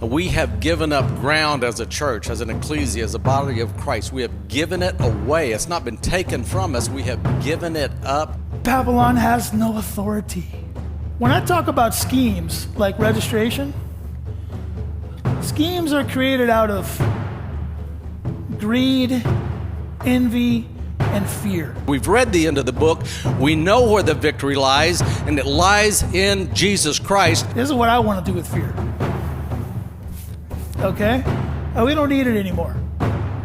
We have given up ground as a church, as an ecclesia, as a body of Christ. We have given it away. It's not been taken from us. We have given it up. Babylon has no authority. When I talk about schemes like registration, schemes are created out of greed, envy, and fear. We've read the end of the book. We know where the victory lies, and it lies in Jesus Christ. This is what I want to do with fear. Okay? We don't need it anymore.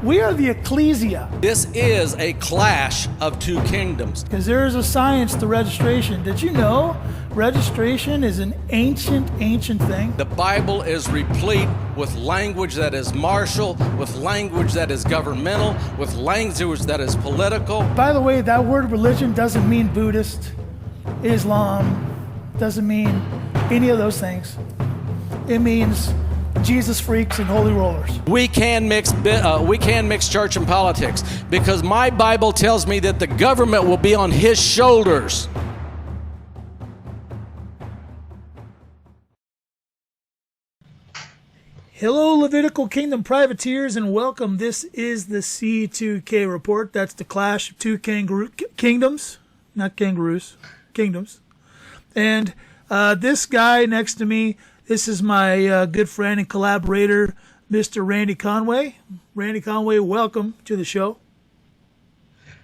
We are the ecclesia. This is a clash of two kingdoms. Because there is a science to registration. Did you know registration is an ancient thing? The Bible is replete with language that is martial, with language that is governmental, with language that is political. By the way, that word religion doesn't mean Buddhist, Islam, doesn't mean any of those things. It means Jesus freaks and holy rollers. We can mix church and politics, because my Bible tells me that the government will be on his shoulders. Hello, Levitical Kingdom privateers, and welcome. This is the C2K report. That's the clash of two kingdoms, not kangaroos, kingdoms. And this guy next to me, this is my good friend and collaborator, Mr. Randy Conway. Randy Conway, welcome to the show.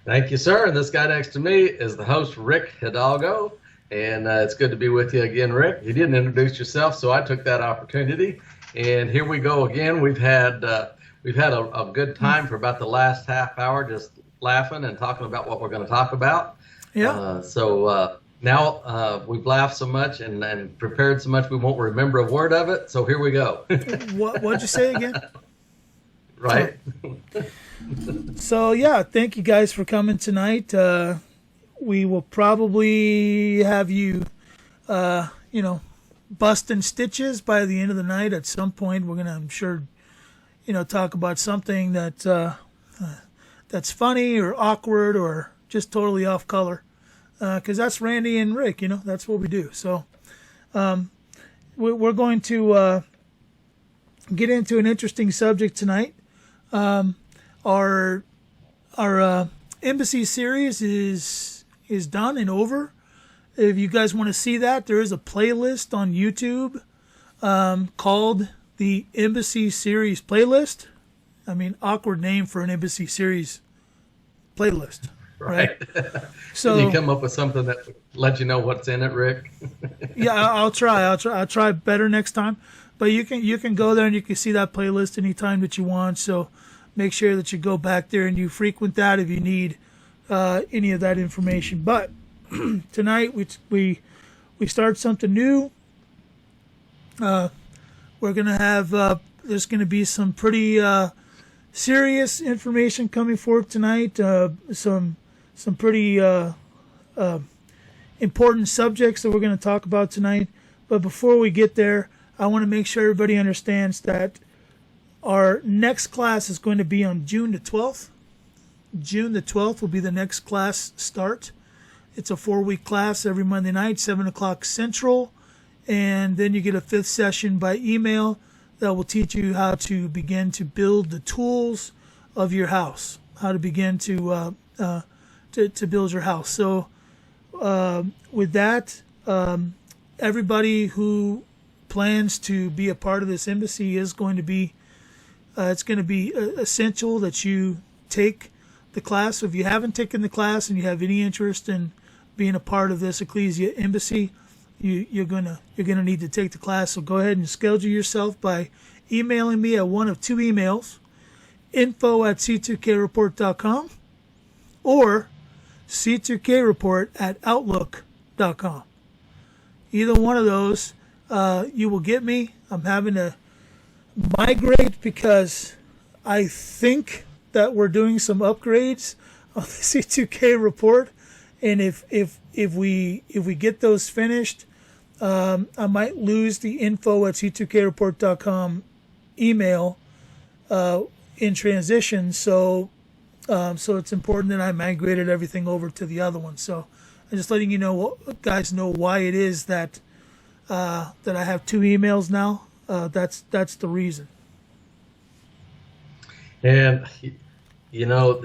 Thank you, sir. And this guy next to me is the host, Rick Hidalgo. And it's good to be with you again, Rick. You didn't introduce yourself, so I took that opportunity. And here we go again. We've had a good time for about the last half hour, just laughing and talking about what we're going to talk about. Yeah. Now we've laughed so much and prepared so much we won't remember a word of it. So here we go. What'd you say again? Right. So yeah, thank you guys for coming tonight. We will probably have you, busting stitches by the end of the night. At some point, we're gonna, I'm sure, talk about something that that's funny or awkward or just totally off color. Because that's Randy and Rick, that's what we do. So we're going to get into an interesting subject tonight. Our embassy series is done and over. If you guys want to see that, there is a playlist on YouTube called the Embassy Series Playlist. I mean, awkward name for an embassy series playlist. Right. So can you come up with something that lets you know what's in it, Rick? Yeah, I'll try better next time. But you can go there and you can see that playlist anytime that you want. So make sure that you go back there and you frequent that if you need any of that information. But tonight we start something new. We're gonna have there's gonna be some pretty serious information coming forth tonight. Some pretty important subjects that we're going to talk about tonight. But before we get there, I want to make sure everybody understands that our next class is going to be on June the 12th. June the 12th will be the next class start. It's a 4-week class every Monday night, 7 o'clock Central. And then you get a 5th session by email that will teach you how to begin to build the tools of your house, how to begin to build your house. So with that, everybody who plans to be a part of this embassy is going to be, it's going to be essential that you take the class. So if you haven't taken the class and you have any interest in being a part of this Ecclesia Embassy, you're gonna need to take the class. So go ahead and schedule yourself by emailing me at one of two emails, info@c2kreport.com or c2kreport@outlook.com. Either one of those, you will get me. I'm having to migrate because I think that we're doing some upgrades on the C2K report, and if we get those finished, I might lose the info@c2kreport.com email in transition. So it's important that I migrated everything over to the other one. So I'm just letting you know, guys, know why it is that I have two emails now. that's the reason. And you know,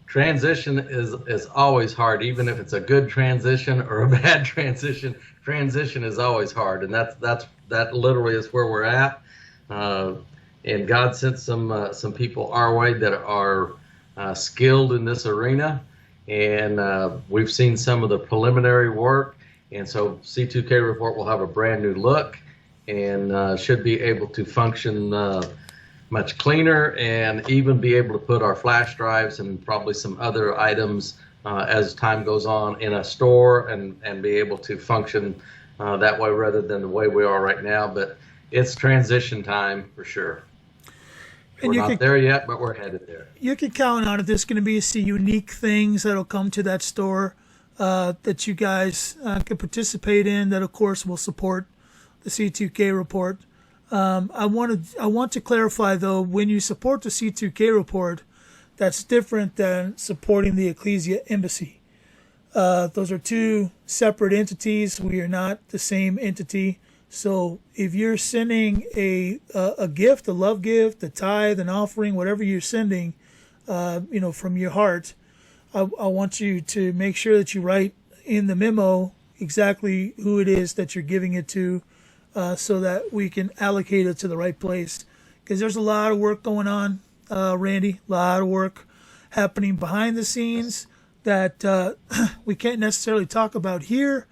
transition is always hard, even if it's a good transition or a bad transition. Transition is always hard, and that literally is where we're at. And God sent some people our way that are skilled in this arena, and we've seen some of the preliminary work. And so C2K Report will have a brand new look and should be able to function much cleaner, and even be able to put our flash drives and probably some other items as time goes on in a store and be able to function that way rather than the way we are right now. But it's transition time for sure. We're not there yet, but we're headed there. You can count on it. There's going to be some unique things that'll come to that store that you guys can participate in, that of course will support the C2K Report. I want to clarify, though, when you support the C2K Report, that's different than supporting the Ecclesia Embassy. Those are two separate entities. We are not the same entity. So if you're sending a gift, a love gift, a tithe, an offering, whatever you're sending, from your heart, I want you to make sure that you write in the memo exactly who it is that you're giving it to, so that we can allocate it to the right place. Because there's a lot of work going on, Randy, a lot of work happening behind the scenes that we can't necessarily talk about here,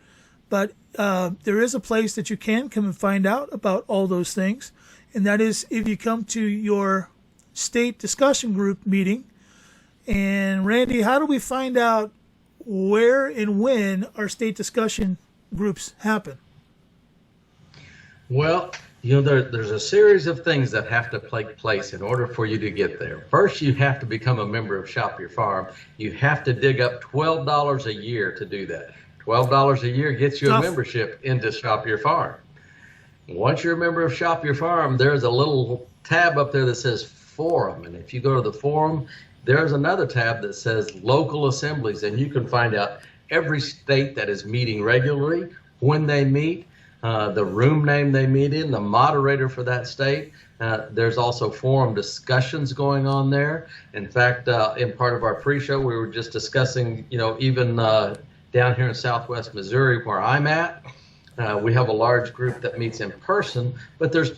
but there is a place that you can come and find out about all those things, and that is if you come to your state discussion group meeting. And Randy, how do we find out where and when our state discussion groups happen? Well, there's a series of things that have to take place in order for you to get there. First, you have to become a member of Shop Your Farm. You have to dig up $12 a year to do that. $12 a year gets you a membership into Shop Your Farm. Once you're a member of Shop Your Farm, there's a little tab up there that says Forum. And if you go to the Forum, there's another tab that says Local Assemblies. And you can find out every state that is meeting regularly, when they meet, the room name they meet in, the moderator for that state. There's also forum discussions going on there. In fact, in part of our pre-show, we were just discussing, even down here in Southwest Missouri, where I'm at, we have a large group that meets in person, but there's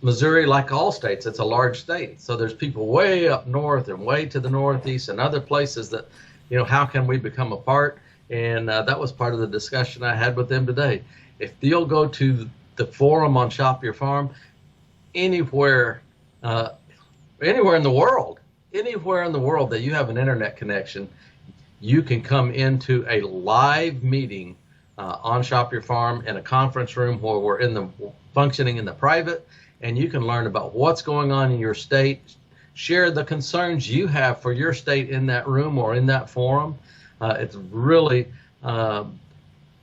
Missouri, like all states, it's a large state. So there's people way up north and way to the northeast and other places that, how can we become a part? And that was part of the discussion I had with them today. If you'll go to the forum on Shop Your Farm, anywhere in the world that you have an internet connection, you can come into a live meeting on Shop Your Farm in a conference room where we're functioning in the private, and you can learn about what's going on in your state, share the concerns you have for your state in that room or in that forum. It's really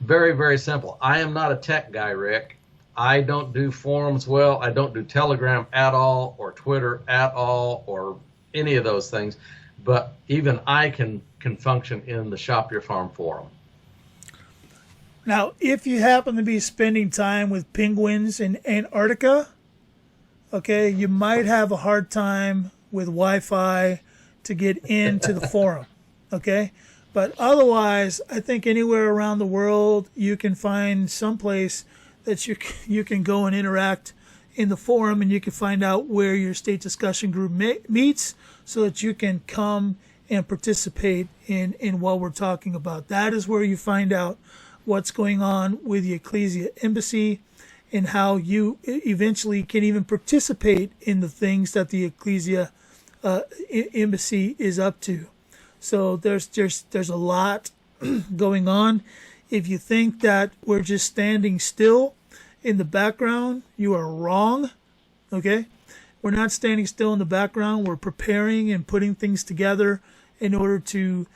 very, very simple. I am not a tech guy, Rick. I don't do forums well. I don't do Telegram at all, or Twitter at all, or any of those things. But even I can function in the Shop Your Farm forum. Now, if you happen to be spending time with penguins in Antarctica, okay, you might have a hard time with Wi-Fi to get into the forum, okay? But otherwise, I think anywhere around the world, you can find some place that you can go and interact in the forum, and you can find out where your state discussion group meets, so that you can come and participate in what we're talking about. That is where you find out what's going on with the Ecclesia Embassy, and how you eventually can even participate in the things that the Ecclesia Embassy is up to. So there's a lot going on. If you think that we're just standing still in the background, you are wrong. Okay? We're not standing still in the background. We're preparing and putting things together in order to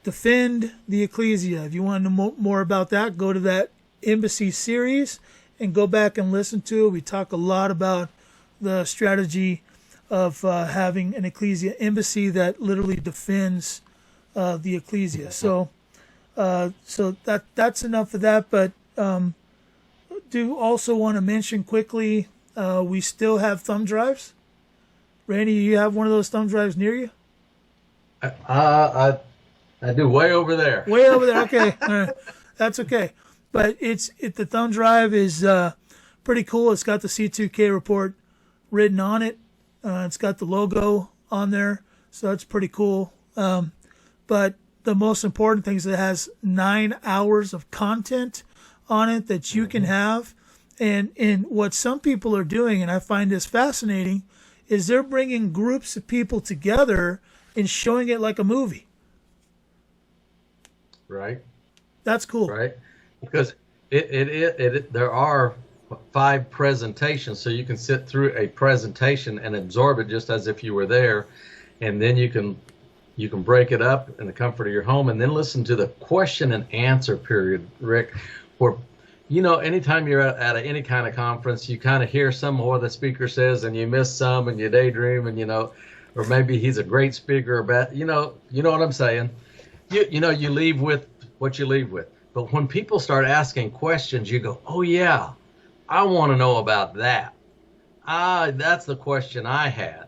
defend the Ecclesia. If you want to know more about that, go to that embassy series and go back and listen to it. We talk a lot about the strategy of having an Ecclesia embassy that literally defends the Ecclesia. So that's enough of that. But do also want to mention quickly, we still have thumb drives. Randy, you have one of those thumb drives near you? I do way over there. Way over there. Okay, all right. That's okay. But the thumb drive is pretty cool. It's got the C2K report written on it. It's got the logo on there, so that's pretty cool. But the most important thing is it has 9 hours of content on it that you can have. And what some people are doing, and I find this fascinating, is they're bringing groups of people together and showing it like a movie. Right. That's cool. Right. Because there are 5 presentations, so you can sit through a presentation and absorb it just as if you were there, and then you can break it up in the comfort of your home, and then listen to the question and answer period, Rick, where anytime you're at any kind of conference, you kind of hear some of what the speaker says, and you miss some, and you daydream, and or maybe he's a great speaker, or bad, you know what I'm saying. You leave with what you leave with. But when people start asking questions, you go, oh yeah, I want to know about that. That's the question I had,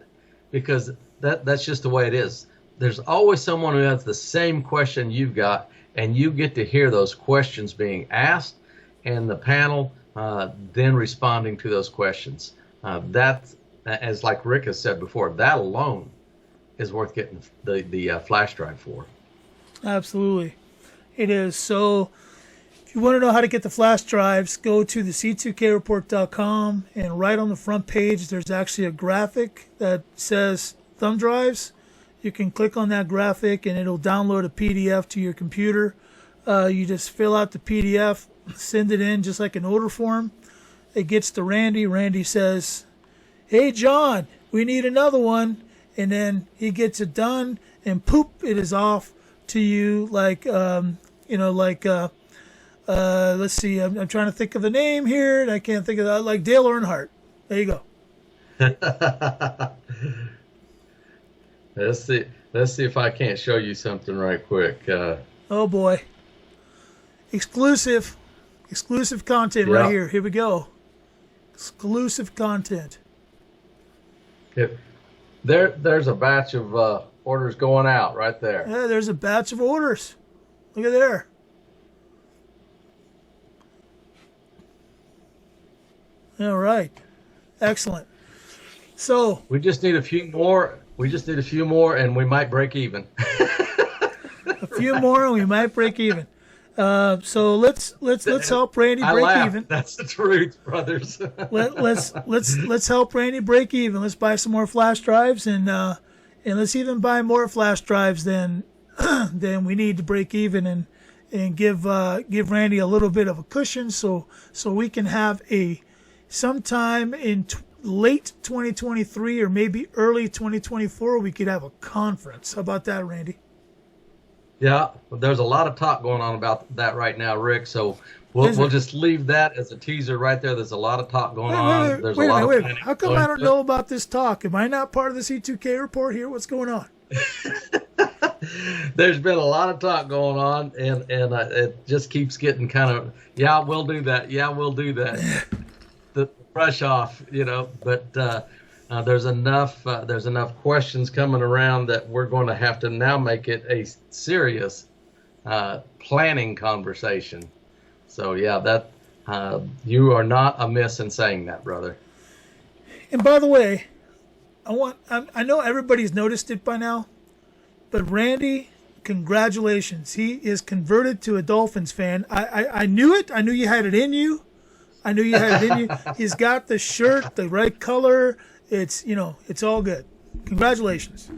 because that's just the way it is. There's always someone who has the same question you've got, and you get to hear those questions being asked, and the panel then responding to those questions. That's, as like Rick has said before, that alone is worth getting the flash drive for. Absolutely. It is. So if you want to know how to get the flash drives, go to the C2KReport.com, and right on the front page, there's actually a graphic that says thumb drives. You can click on that graphic, and it'll download a PDF to your computer. You just fill out the PDF, send it in just like an order form. It gets to Randy. Randy says, hey, John, we need another one. And then he gets it done, and poop, it is off to you like, let's see, I'm trying to think of the name here, and I can't think of that, like Dale Earnhardt. There you go. Let's see if I can't show you something right quick. Oh boy. Exclusive content right here. Here we go. Exclusive content. There's a batch of orders going out right there. Yeah, there's a batch of orders. Look at there. All right. Excellent. So we just need a few more. And we might break even. A few more and we might break even. So let's help Randy break even. That's the truth, brothers. let's help Randy break even. Let's buy some more flash drives, and let's even buy more flash drives than we need to break even, and give Randy a little bit of a cushion so we can have sometime in late 2023 or maybe early 2024 we could have a conference. How about that, Randy? Yeah, there's a lot of talk going on about that right now, Rick. So we'll just leave that as a teaser right there. There's a lot of talk going on. There's a lot of planning. How come I don't know about this talk? Am I not part of the C2K report here? What's going on? There's been a lot of talk going on, and it just keeps getting kind of, yeah, we'll do that. Yeah, we'll do that. The brush off, but there's enough questions coming around that we're going to have to now make it a serious planning conversation. So yeah, that you are not amiss in saying that, brother. And by the way, I know everybody's noticed it by now, but Randy, congratulations. He is converted to a Dolphins fan. I knew it. I knew you had it in you. He's got the shirt, the right color. It's all good. Congratulations.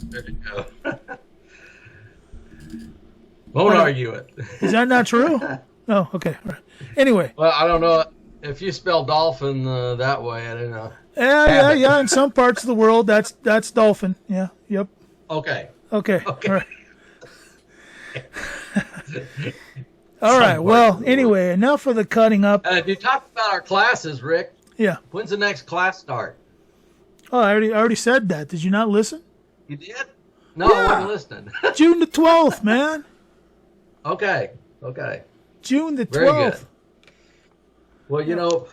There you go. Won't argue it. Is that not true? Oh, okay. All right. Anyway. Well, I don't know if you spell dolphin that way. I don't know. Yeah. In some parts of the world, that's dolphin. Yeah. Yep. Okay. All right. All right. Well, anyway, enough of the cutting up. You talked about our classes, Rick. Yeah. When's the next class start? Oh, I already said that. Did you not listen? You did? No, I wasn't listening. June the 12th, man. Okay. June the 12th. Very good. Well,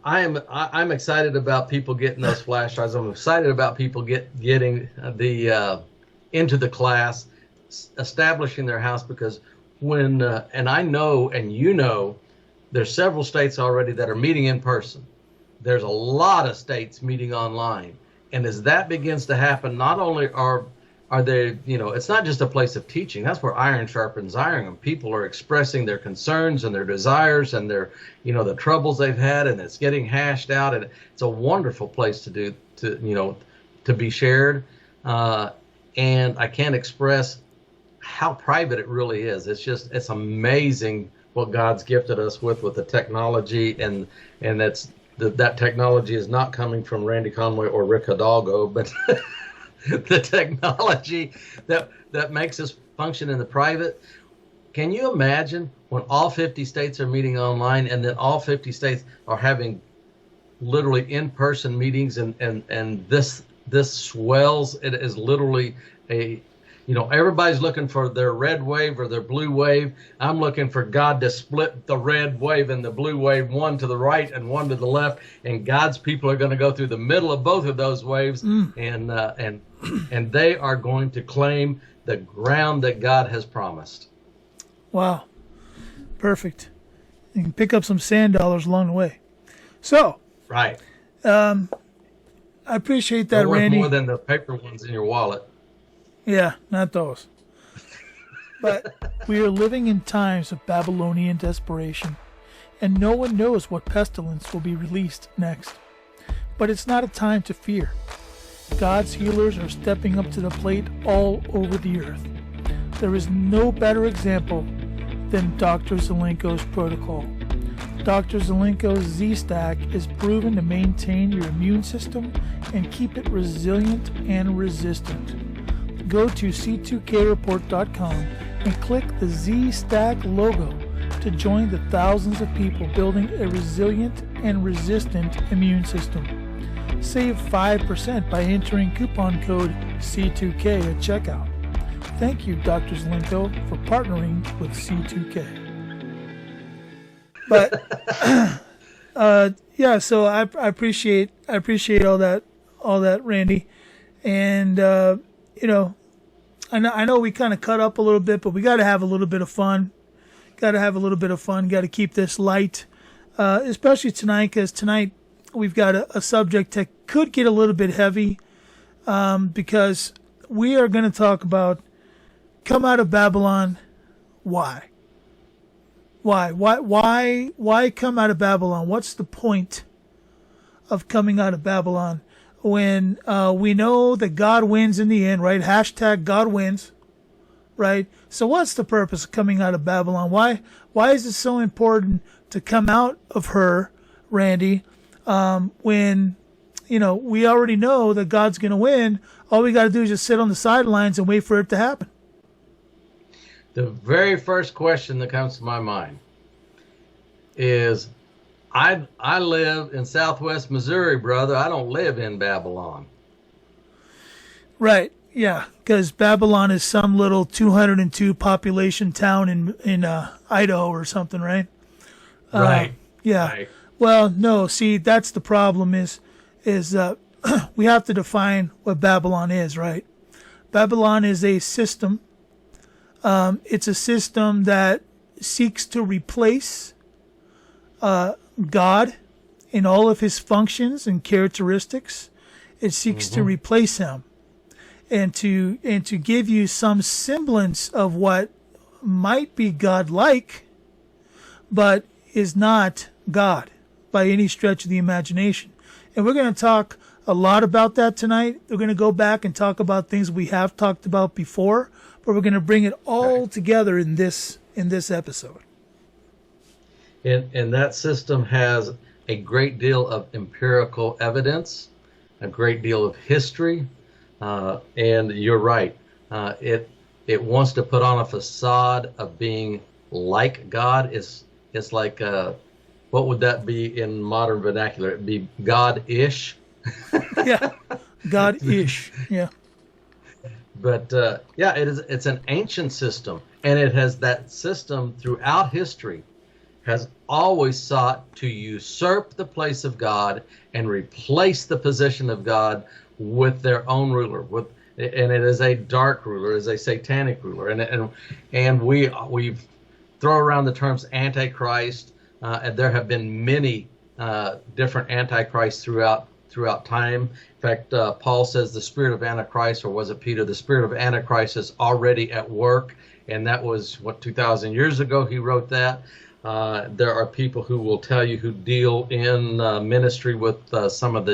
I'm excited about people getting those flash drives. I'm excited about people getting the into the class, establishing their house, because when and I know, and there's several states already that are meeting in person. There's a lot of states meeting online, and as that begins to happen, not only are they, it's not just a place of teaching. That's where iron sharpens iron, and people are expressing their concerns and their desires and their, the troubles they've had, and it's getting hashed out, and it's a wonderful place to be shared. And I can't express how private it really is. It's amazing what God's gifted us with the technology, and that technology is not coming from Randy Conway or Rick Hidalgo, but the technology that makes us function in the private. Can you imagine when all 50 states are meeting online, and then all 50 states are having literally in-person meetings, and this swells? It is literally everybody's looking for their red wave or their blue wave. I'm looking for God to split the red wave and the blue wave, one to the right and one to the left, and God's people are going to go through the middle of both of those waves, and they are going to claim the ground that God has promised. Wow. Perfect. You can pick up some sand dollars along the way. So, right. I appreciate that, They're worth Randy. More than the paper ones in your wallet. Yeah, not those. But we are living in times of Babylonian desperation, and no one knows what pestilence will be released next. But it's not a time to fear. God's healers are stepping up to the plate all over the earth. There is no better example than Dr. Zelenko's protocol. Dr. Zelenko's Z-Stack is proven to maintain your immune system and keep it resilient and resistant. Go to C2KReport.com and click the Z-Stack logo to join the thousands of people building a resilient and resistant immune system. Save 5% by entering coupon code C2K at checkout. Thank you, Dr. Zelenko, for partnering with C2K. But yeah, so I appreciate all that, Randy, and I know we kind of cut up a little bit, but we got to have a little bit of fun. Got to keep this light, especially tonight, because tonight we've got a subject that could get a little bit heavy, because we are going to talk about come out of Babylon. Why come out of Babylon? What's the point of coming out of Babylon when we know that God wins in the end, right? Hashtag God wins, right? So what's the purpose of coming out of Babylon? Why is it so important to come out of her, Randy, when, we already know that God's going to win? All we got to do is just sit on the sidelines and wait for it to happen. The very first question that comes to my mind is, I live in Southwest Missouri, brother. I don't live in Babylon. Right. Yeah, because Babylon is some little 202 population town in Idaho or something, right? Right. Yeah. Right. Well, no. See, that's the problem. Is we have to define what Babylon is, right? Babylon is a system. It's a system that seeks to replace God in all of his functions and characteristics. It seeks to replace him and to give you some semblance of what might be God-like, but is not God by any stretch of the imagination. And we're going to talk a lot about that tonight. We're going to go back and talk about things we have talked about before, but we're going to bring it all together in this episode. And that system has a great deal of empirical evidence, a great deal of history, and you're right. It wants to put on a facade of being like God. It's like what would that be in modern vernacular? It'd be God-ish. Yeah, God-ish. Yeah. But it's an ancient system, and it has that system throughout history has always sought to usurp the place of God and replace the position of God with their own ruler, and it is a dark ruler, is a satanic ruler, and we throw around the terms antichrist, and there have been many different antichrists throughout time. In fact, Paul says the spirit of Antichrist, or was it Peter? The spirit of Antichrist is already at work, and that was 2,000 years ago he wrote that. There are people who will tell you, who deal in ministry with some of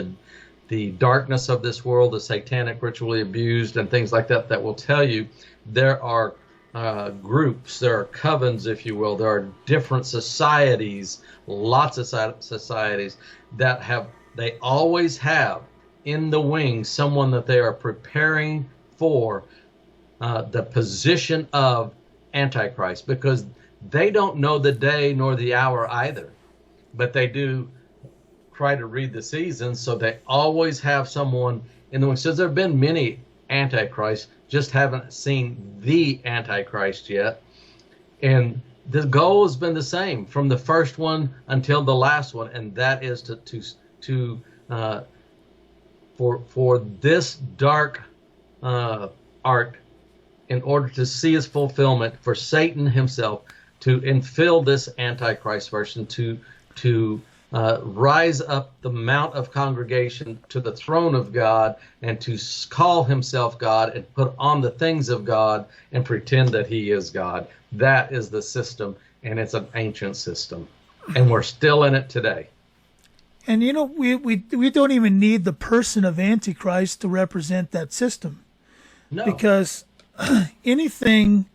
the darkness of this world, the satanic, ritually abused, and things like that, that will tell you there are groups, there are covens, if you will, there are different societies, lots of societies that they always have in the wings someone that they are preparing for the position of Antichrist, because they don't know the day nor the hour either, but they do try to read the seasons, so they always have someone in the wings. So there have been many Antichrists, just haven't seen the Antichrist yet. And the goal has been the same from the first one until the last one, and that is for this dark art, in order to see its fulfillment, for Satan himself to infill this Antichrist version, to rise up the mount of congregation to the throne of God, and to call himself God and put on the things of God and pretend that he is God. That is the system, and it's an ancient system, and we're still in it today. And we don't even need the person of Antichrist to represent that system. No. Because anything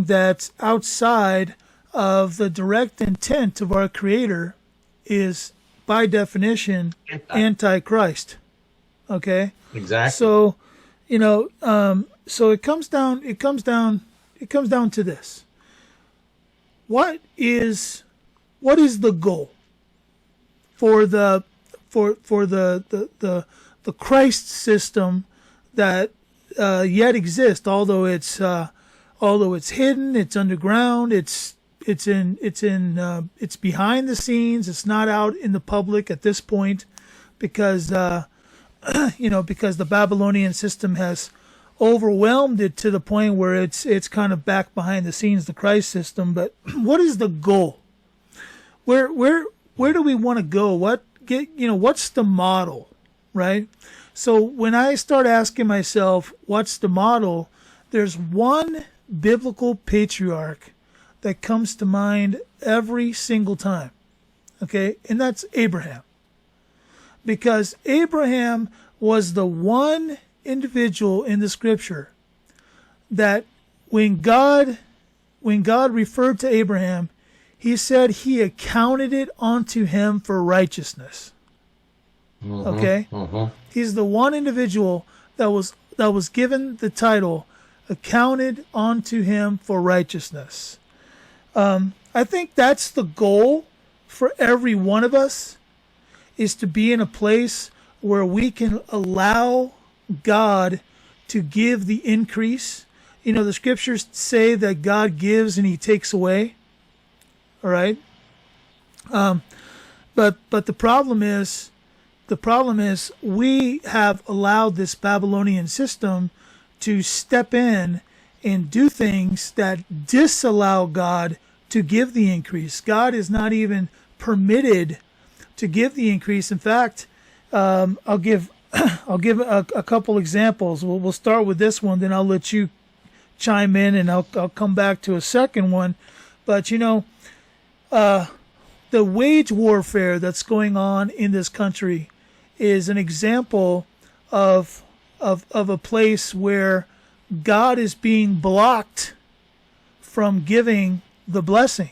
that's outside of the direct intent of our Creator is, by definition, Antichrist. Okay? Exactly. So, so it comes down to this. What is the goal for the Christ system that yet exists, although it's hidden, it's underground, it's behind the scenes, it's not out in the public at this point, because because the Babylonian system has overwhelmed it to the point where it's kind of back behind the scenes, the Christ system. But what is the goal? Where do we want to go? What's the model, right? So when I start asking myself, what's the model? There's one biblical patriarch that comes to mind every single time, okay? And that's Abraham. Because Abraham was the one individual in the scripture that when God referred to Abraham, he said he accounted it unto him for righteousness. Okay? He's the one individual that was given the title accounted unto him for righteousness. I think that's the goal for every one of us, is to be in a place where we can allow God to give the increase. The scriptures say that God gives and he takes away. All right. But the problem is we have allowed this Babylonian system to step in and do things that disallow God to give the increase. God is not even permitted to give the increase. In fact, I'll give a couple examples. We'll start with this one, then I'll let you chime in, and I'll come back to a second one. But the wage warfare that's going on in this country is an example of a place where God is being blocked from giving the blessing.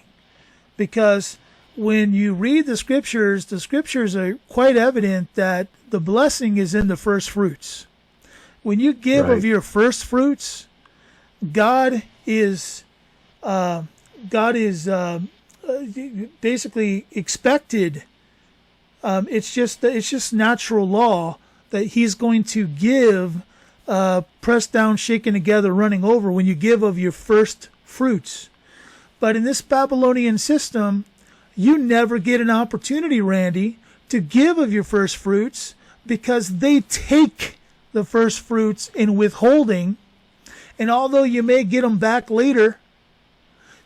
Because when you read the scriptures are quite evident that the blessing is in the first fruits. When you give of your first fruits, God is basically expected. It's just natural law that he's going to give, pressed down, shaken together, running over, when you give of your first fruits. But in this Babylonian system, you never get an opportunity, Randy, to give of your first fruits, because they take the first fruits in withholding. And although you may get them back later,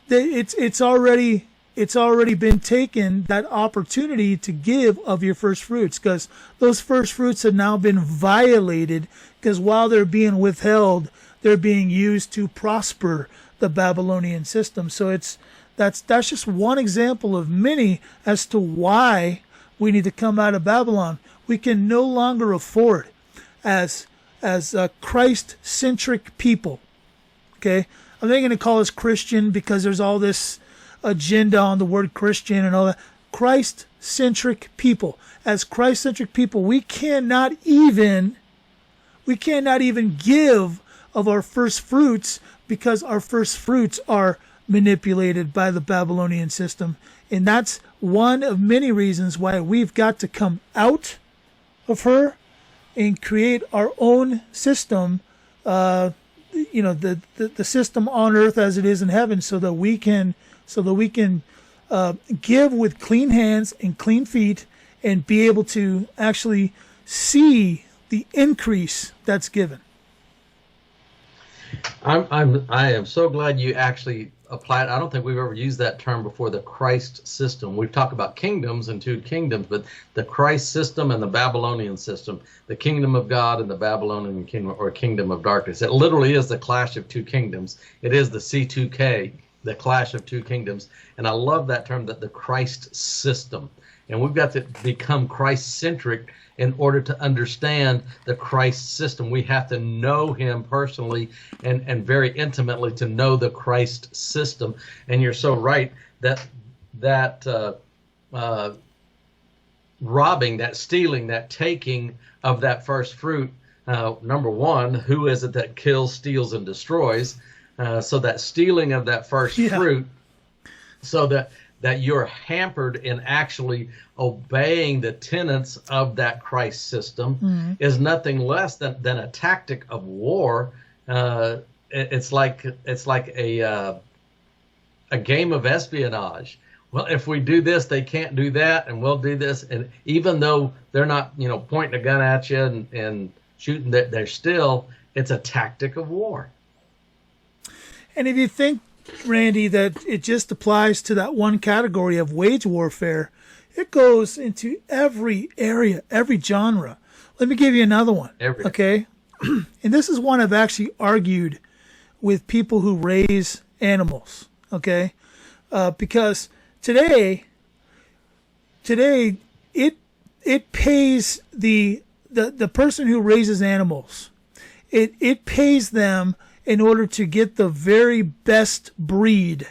it's already been taken, that opportunity to give of your first fruits, because those first fruits have now been violated, because while they're being withheld, they're being used to prosper the Babylonian system. So that's just one example of many as to why we need to come out of Babylon. We can no longer afford, as a Christ-centric people, okay? I'm not going to call us Christian because there's all this agenda on the word Christian and all that. Christ-centric people. As Christ-centric people, we cannot even give of our first fruits, because our first fruits are manipulated by the Babylonian system. And that's one of many reasons why we've got to come out of her and create our own system, the system on earth as it is in heaven, so that we can give with clean hands and clean feet, and be able to actually see the increase that's given. I am so glad you actually applied. I don't think we've ever used that term before, the Christ system. We've talked about kingdoms and two kingdoms, but the Christ system and the Babylonian system, the kingdom of God and the Babylonian kingdom, or kingdom of darkness. It literally is the clash of two kingdoms. It is the C2K, the clash of two kingdoms. And I love that term, that the Christ system. And we've got to become Christ-centric in order to understand the Christ system. We have to know him personally and very intimately to know the Christ system. And you're so right that robbing, that stealing, that taking of that first fruit, number one, who is it that kills, steals, and destroys? So that stealing of that first fruit, so that you're hampered in actually obeying the tenets of that Christ system, is nothing less than a tactic of war. It's like a game of espionage. Well, if we do this, they can't do that, and we'll do this. And even though they're not, pointing a gun at you and shooting, they're still, it's a tactic of war. And if you think, Randy, that it just applies to that one category of wage warfare, it goes into every area, every genre. Let me give you another one, okay? And this is one I've actually argued with people who raise animals, okay? Because today it pays the person who raises animals, it pays them in order to get the very best breed,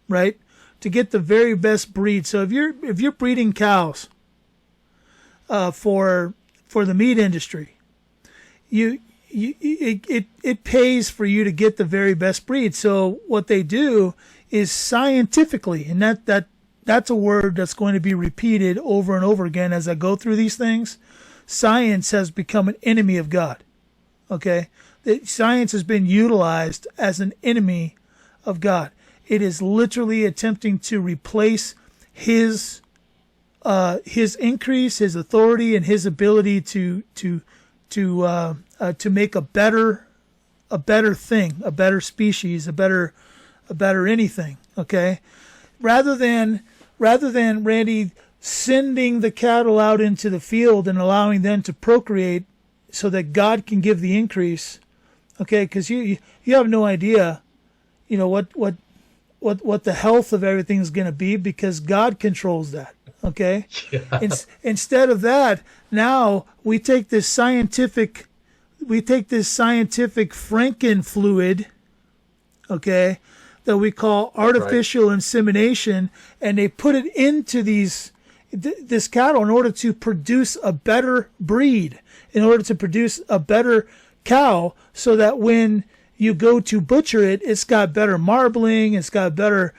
right? To get the very best breed. So if you're breeding cows for the meat industry, it pays for you to get the very best breed. So what they do is scientifically, and that's a word that's going to be repeated over and over again as I go through these things. Science has become an enemy of God. Okay? Science has been utilized as an enemy of God. It is literally attempting to replace his increase, his authority, and his ability to make a better thing, a better species, a better anything. Okay, rather than Randy sending the cattle out into the field and allowing them to procreate so that God can give the increase. Okay, because you have no idea, what the health of everything is going to be, because God controls that. Okay, instead of that, now we take this scientific Frankenfluid, okay, that we call artificial insemination, and they put it into this cattle in order to produce a better breed, in order to produce a better cow, so that when you go to butcher it, it's got better marbling, it's got better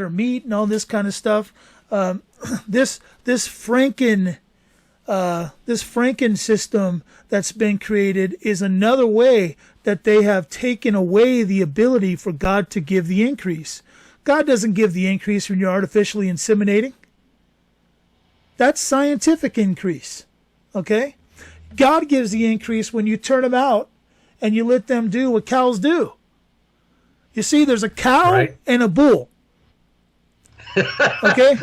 meat and all this kind of stuff. This Franken system that's been created is another way that they have taken away the ability for God to give the increase. God doesn't give the increase when you're artificially inseminating. That's scientific increase. Okay? God gives the increase when you turn them out and you let them do what cows do. You see, there's a cow and a bull. Okay?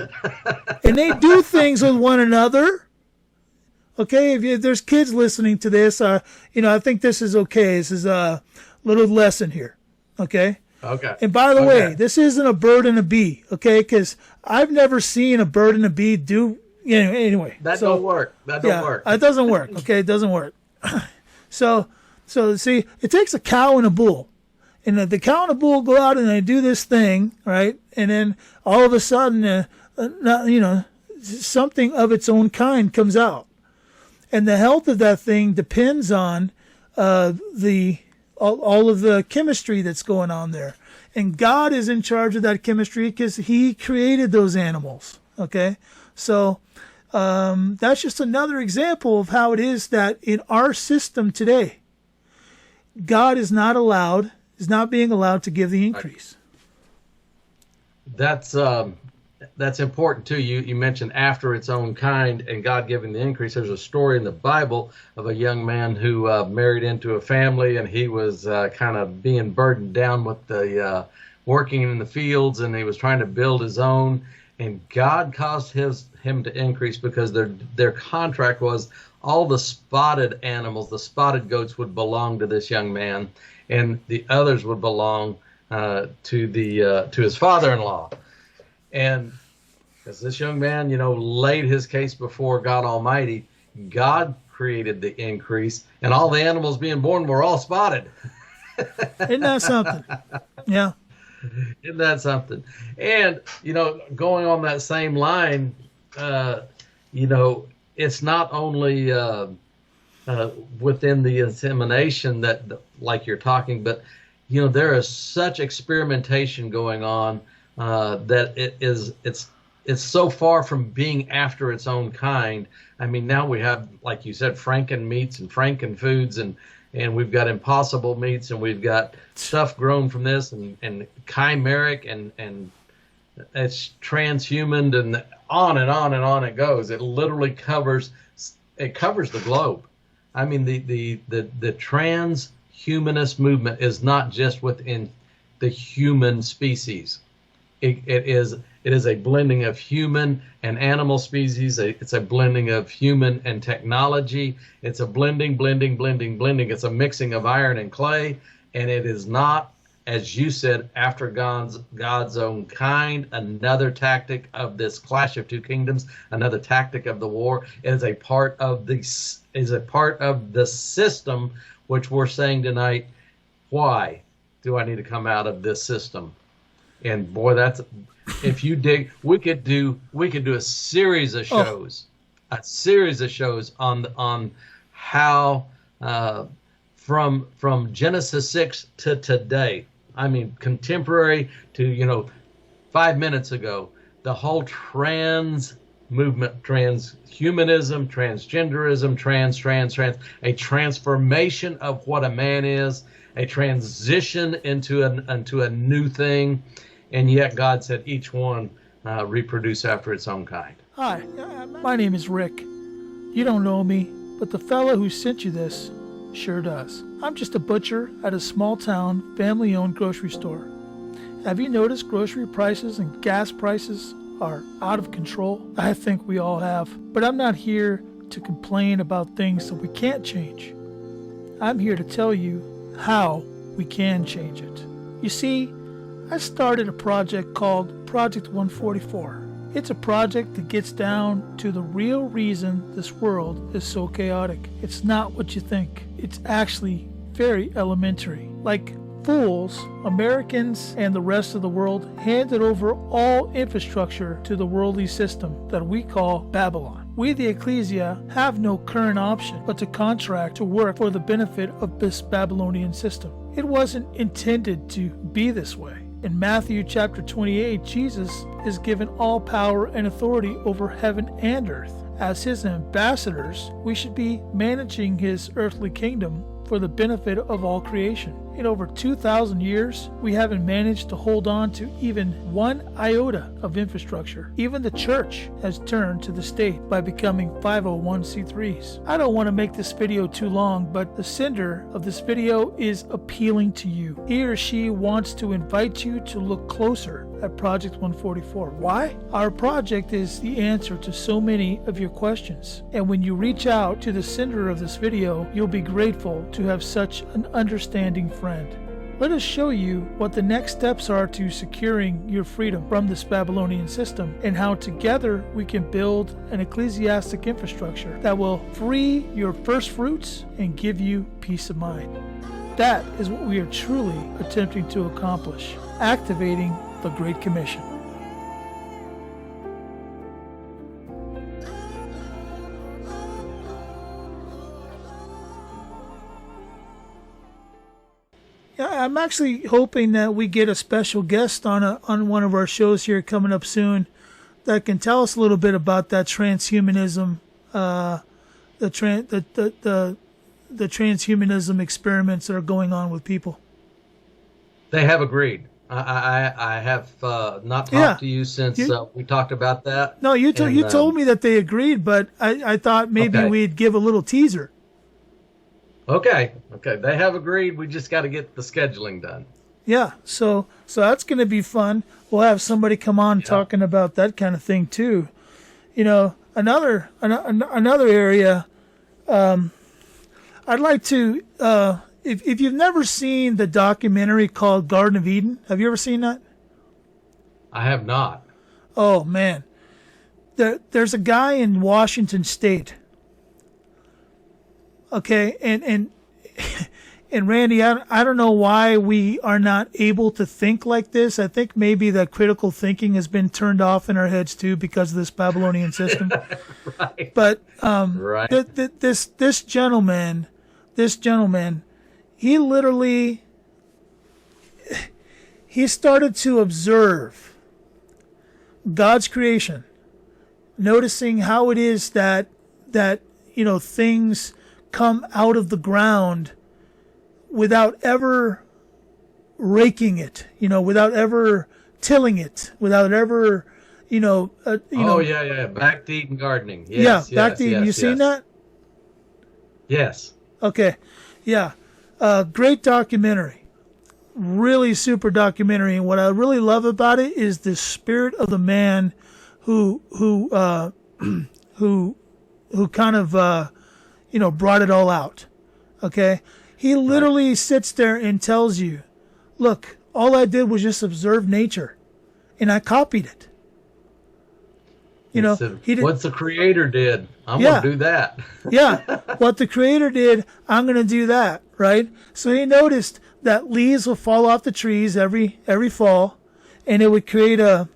And they do things with one another. Okay? If there's kids listening to this, I think this is okay. This is a little lesson here. Okay? Okay. And by the way, this isn't a bird and a bee. Okay? Because I've never seen a bird and a bee do... anyway. That don't work. That don't work. It doesn't work. Okay? It doesn't work. So see, it takes a cow and a bull. And the cow and the bull go out and they do this thing, right? And then all of a sudden, something of its own kind comes out. And the health of that thing depends on all of the chemistry that's going on there. And God is in charge of that chemistry because he created those animals, okay? So that's just another example of how it is that in our system today, God is not being allowed to give the increase. That's important too. You mentioned after its own kind and God giving the increase. There's a story in the Bible of a young man who married into a family, and he was kind of being burdened down with the working in the fields, and he was trying to build his own. And God caused him to increase because their contract was all the spotted animals, the spotted goats, would belong to this young man, and the others would belong to his father-in-law. And as this young man, laid his case before God Almighty, God created the increase, and all the animals being born were all spotted. Isn't that something? Yeah. Isn't that something? And, going on that same line, it's not only within the insemination that, like you're talking, but, there is such experimentation going on that it's so far from being after its own kind. I mean, now we have, like you said, Franken meats and Franken foods, and we've got impossible meats, and we've got stuff grown from this, and chimeric, and it's transhuman, and on and on and on it goes. It literally covers the globe. I mean, the transhumanist movement is not just within the human species. It is a blending of human and animal species. It's a blending of human and technology. It's a blending. It's a mixing of iron and clay, and it is not, as you said, after God's own kind. Another tactic of this clash of two kingdoms, another tactic of the war. It is a part of the system, which we're saying tonight. Why do I need to come out of this system? And boy, if you dig, we could do a series of shows, on how from Genesis 6 to today. I mean, contemporary to 5 minutes ago, the whole trans movement, transhumanism, transgenderism, a transformation of what a man is, a transition into a new thing. And yet God said each one reproduce after its own kind. Hi, my name is Rick. You don't know me, but the fellow who sent you this sure does. I'm just a butcher at a small town, family-owned grocery store. Have you noticed grocery prices and gas prices are out of control? I think we all have. But I'm not here to complain about things that we can't change. I'm here to tell you how we can change it. You see, I started a project called Project 144. It's a project that gets down to the real reason this world is so chaotic. It's not what you think. It's actually very elementary. Like fools, Americans and the rest of the world handed over all infrastructure to the worldly system that we call Babylon. We, the Ecclesia, have no current option but to contract to work for the benefit of this Babylonian system. It wasn't intended to be this way. In Matthew chapter 28, Jesus is given all power and authority over heaven and earth. As his ambassadors, we should be managing his earthly kingdom for for the benefit of all creation. In over 2,000 years, we haven't managed to hold on to even one iota of infrastructure. Even the church has turned to the state by becoming 501c3s. I don't want to make this video too long, but the sender of this video is appealing to you. He or she wants to invite you to look closer at Project 144. Why? Our project is the answer to so many of your questions. And when you reach out to the sender of this video, you'll be grateful to have such an understanding friend. Let us show you what the next steps are to securing your freedom from this Babylonian system, and how together we can build an ecclesiastic infrastructure that will free your first fruits and give you peace of mind. That is what we are truly attempting to accomplish, activating the Great Commission. I'm actually hoping that we get a special guest on one of our shows here coming up soon that can tell us a little bit about that transhumanism, the transhumanism experiments that are going on with people. They have agreed. I have not talked to you since we talked about that. No, you told me that they agreed, but I thought maybe we'd give a little teaser. Okay. They have agreed. We just got to get the scheduling done. Yeah, so that's going to be fun. We'll have somebody come on talking about that kind of thing too. You know, another area. I'd like to. If you've never seen the documentary called Garden of Eden, have you ever seen that? I have not. Oh man, there's a guy in Washington State. Okay, and Randy, I don't know why we are not able to think like this. I think maybe that critical thinking has been turned off in our heads too because of this Babylonian system. Right. But right. This gentleman, he literally started to observe God's creation, noticing how it is that things come out of the ground without ever raking it, without ever tilling it, without ever, back to Eden gardening. Yes, back to Eden. You seen that? Yes. Okay. Yeah. Great documentary. Really super documentary. And what I really love about it is the spirit of the man who kind of, brought it all out. Okay. He literally sits there and tells you, look, all I did was just observe nature and I copied it. What the Creator did, I'm going to do that. Yeah. What the Creator did, I'm going to do that. Right. So he noticed that leaves will fall off the trees every fall, and it would create a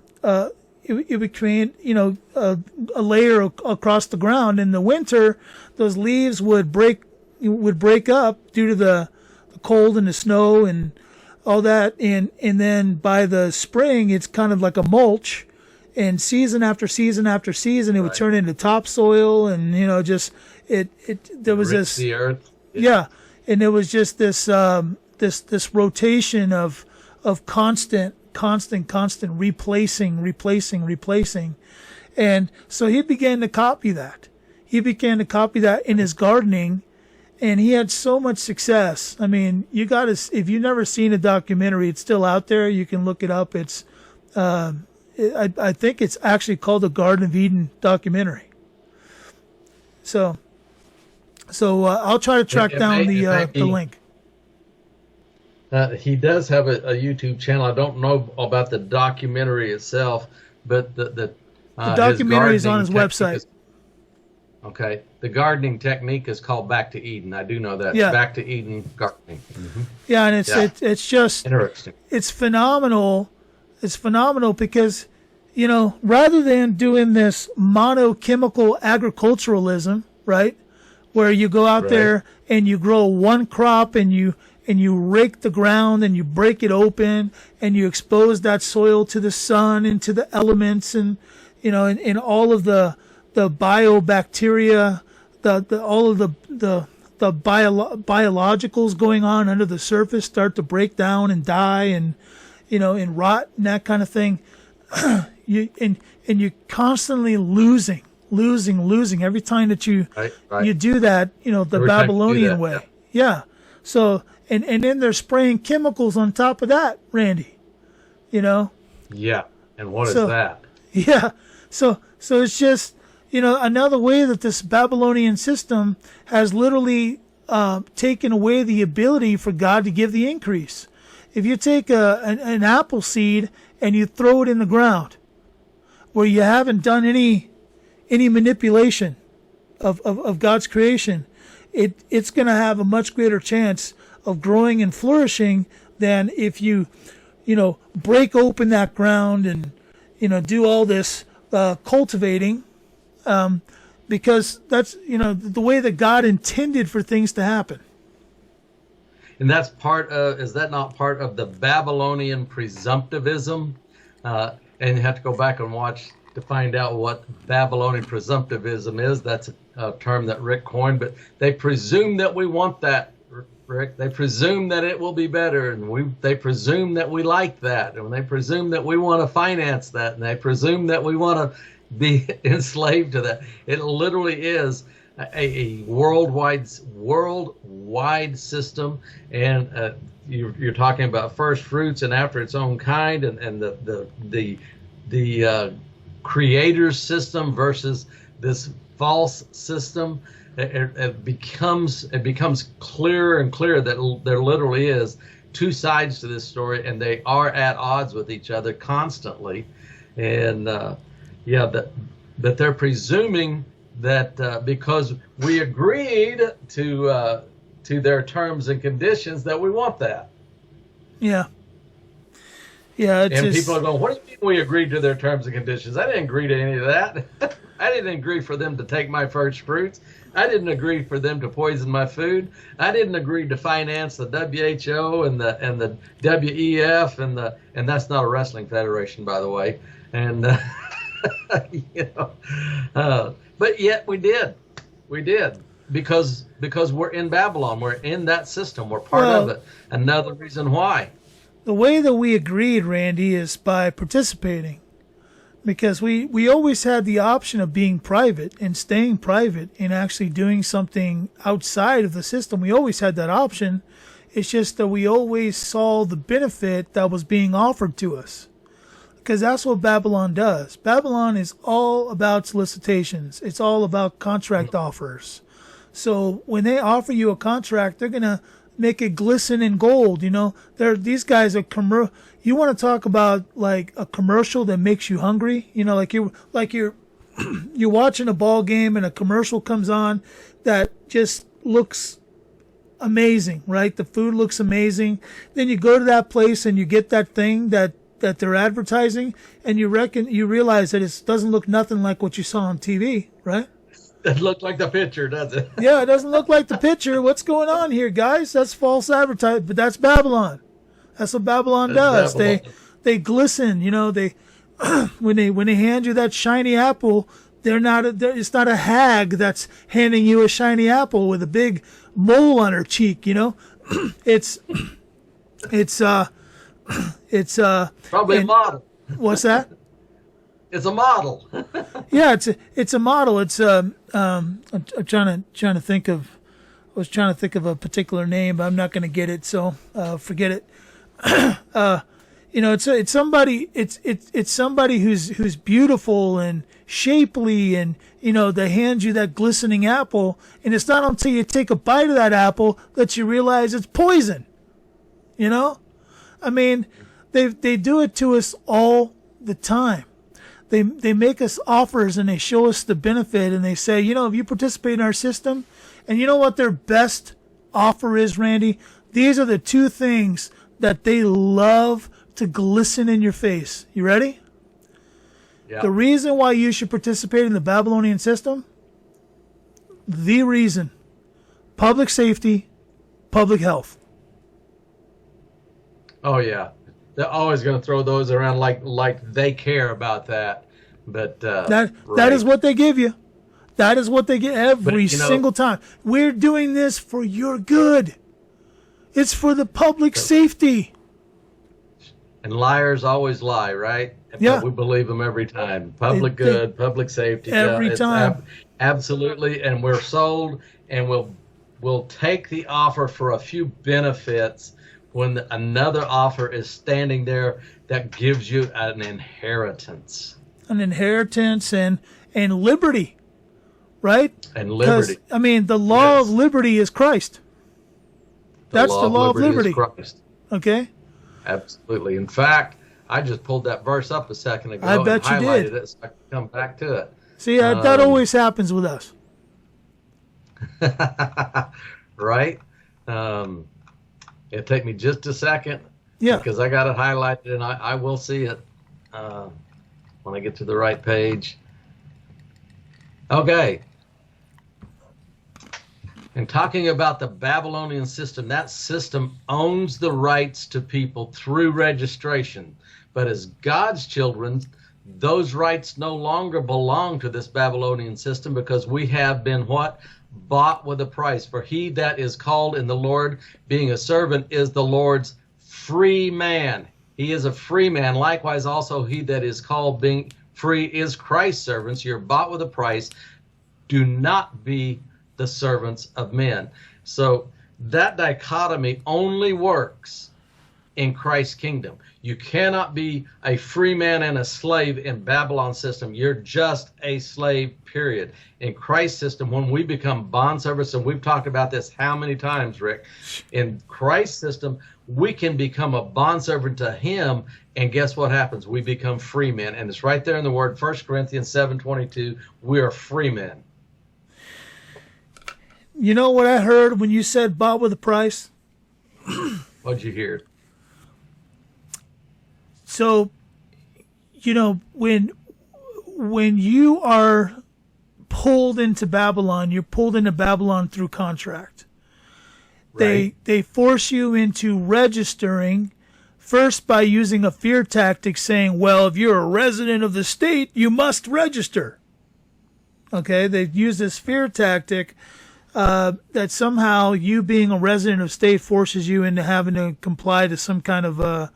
layer across the ground. In the winter, those leaves would break up due to the cold and the snow and all that, and then by the spring it's kind of like a mulch, and season after season after season it would turn into topsoil, and there was this the earth. And there was just this this rotation of constant replacing, and so he began to copy that. In his gardening, and he had so much success. I mean, if you've never seen a documentary, it's still out there. You can look it up. It's, I think it's actually called the Garden of Eden documentary. So I'll try to track down the link. He does have a YouTube channel. I don't know about the documentary itself, but the documentary is on his website. Okay. The gardening technique is called Back to Eden. I do know that. Yeah. Back to Eden gardening. Mm-hmm. Yeah, and it's just interesting. It's phenomenal. It's phenomenal because, rather than doing this monochemical agriculturalism, right, where you go out there and you grow one crop and you rake the ground and you break it open and you expose that soil to the sun and to the elements and all of the biobacteria, all of the biologicals going on under the surface start to break down and die and, and rot and that kind of thing. And you're constantly losing every time that you do that, the Every Babylonian way. yeah. Yeah. So, and then they're spraying chemicals on top of that, Randy, Yeah. And what is that? Yeah. So it's just, another way that this Babylonian system has literally taken away the ability for God to give the increase. If you take an apple seed and you throw it in the ground where you haven't done any manipulation of God's creation, it's going to have a much greater chance of growing and flourishing than if you break open that ground and, do all this cultivating, because that's, the way that God intended for things to happen. And that's is that not part of the Babylonian presumptivism? And you have to go back and watch to find out what Babylonian presumptivism is. That's a term that Rick coined, but they presume that we want that, Rick. They presume that it will be better, and they presume that we like that, and they presume that we want to finance that, and they presume that we want to be enslaved to that. It literally is a worldwide system, and you're talking about first fruits and after its own kind, and the creator's system versus this false system. It becomes clearer and clearer that there literally is two sides to this story, and they are at odds with each other constantly. And that they're presuming that because we agreed to their terms and conditions that we want that. Yeah. Yeah. And people are going, what do you mean we agreed to their terms and conditions? I didn't agree to any of that. I didn't agree for them to take my first fruits. I didn't agree for them to poison my food. I didn't agree to finance the WHO and the WEF and that's not a wrestling federation, by the way. And but yet we did because we're in Babylon. We're in that system. We're part of it. Another reason why. The way that we agreed, Randy, is by participating. Because we always had the option of being private and staying private and actually doing something outside of the system. We always had that option. It's just that we always saw the benefit that was being offered to us. Because that's what Babylon does. Babylon is all about solicitations. It's all about contract offers. So when they offer you a contract, they're going to make it glisten in gold. These guys are you want to talk about like a commercial that makes you hungry? You're watching a ball game and a commercial comes on that just looks amazing, right? The food looks amazing. Then you go to that place and you get that thing that they're advertising, and you realize that it doesn't look nothing like what you saw on TV, right? It looked like the picture, does it? Yeah, it doesn't look like the picture. What's going on here, guys? That's false advertising, but that's Babylon. That's what Babylon does. Babylon. They glisten, They when they hand you that shiny apple, it's not a hag that's handing you a shiny apple with a big mole on her cheek. It's probably a model. What's that? It's a model. Yeah, it's a model. It's I'm trying to think of. I was trying to think of a particular name, but I'm not going to get it, so forget it. It's somebody. It's somebody who's beautiful and shapely, and they hand you that glistening apple, and it's not until you take a bite of that apple that you realize it's poison. I mean, they do it to us all the time. They make us offers and they show us the benefit, and they say, if you participate in our system, and you know what their best offer is, Randy? These are the two things that they love to glisten in your face. You ready? Yeah. The reason why you should participate in the Babylonian system, the reason, public safety, public health. Oh yeah, they're always going to throw those around like they care about that. But that right. is what they give you. That is what they get every single time. We're doing this for your good. It's for the public safety. And liars always lie, right? Yeah. But we believe them every time. Public good, public safety. Every time. Absolutely. And we're sold, and we'll take the offer for a few benefits when another offer is standing there that gives you an inheritance. An inheritance and liberty, right? And liberty. Because, I mean, the law of liberty is Christ. That's the law of liberty. Is Christ. Okay? Absolutely. In fact, I just pulled that verse up a second ago. I bet and you highlighted did. it so I can come back to it. See, that always happens with us. Right? It'll take me just a second. Yeah. Because I got it highlighted, and I will see it when I get to the right page. Okay. And talking about the Babylonian system, that system owns the rights to people through registration. But as God's children, those rights no longer belong to this Babylonian system, because we have been what? Bought with a price. For he that is called in the Lord, being a servant, is the Lord's free man. He is a free man. Likewise also he that is called being free is Christ's servants. You're bought with a price. Do not be the servants of men. So that dichotomy only works in Christ's kingdom. You cannot be a free man and a slave in Babylon's system. You're just a slave, period. In Christ's system, when we become bondservants, and we've talked about this how many times, Rick, in Christ's system, we can become a bondservant to him, and guess what happens? We become free men. And it's right there in the word, 1 Corinthians 7:22, we are free men. You know what I heard when you said bought with a price? What'd you hear? So, when you are pulled into Babylon, you're pulled into Babylon through contract. Right. They force you into registering first by using a fear tactic, saying, well, if you're a resident of the state, you must register. Okay, they use this fear tactic that somehow you being a resident of state forces you into having to comply to some kind of a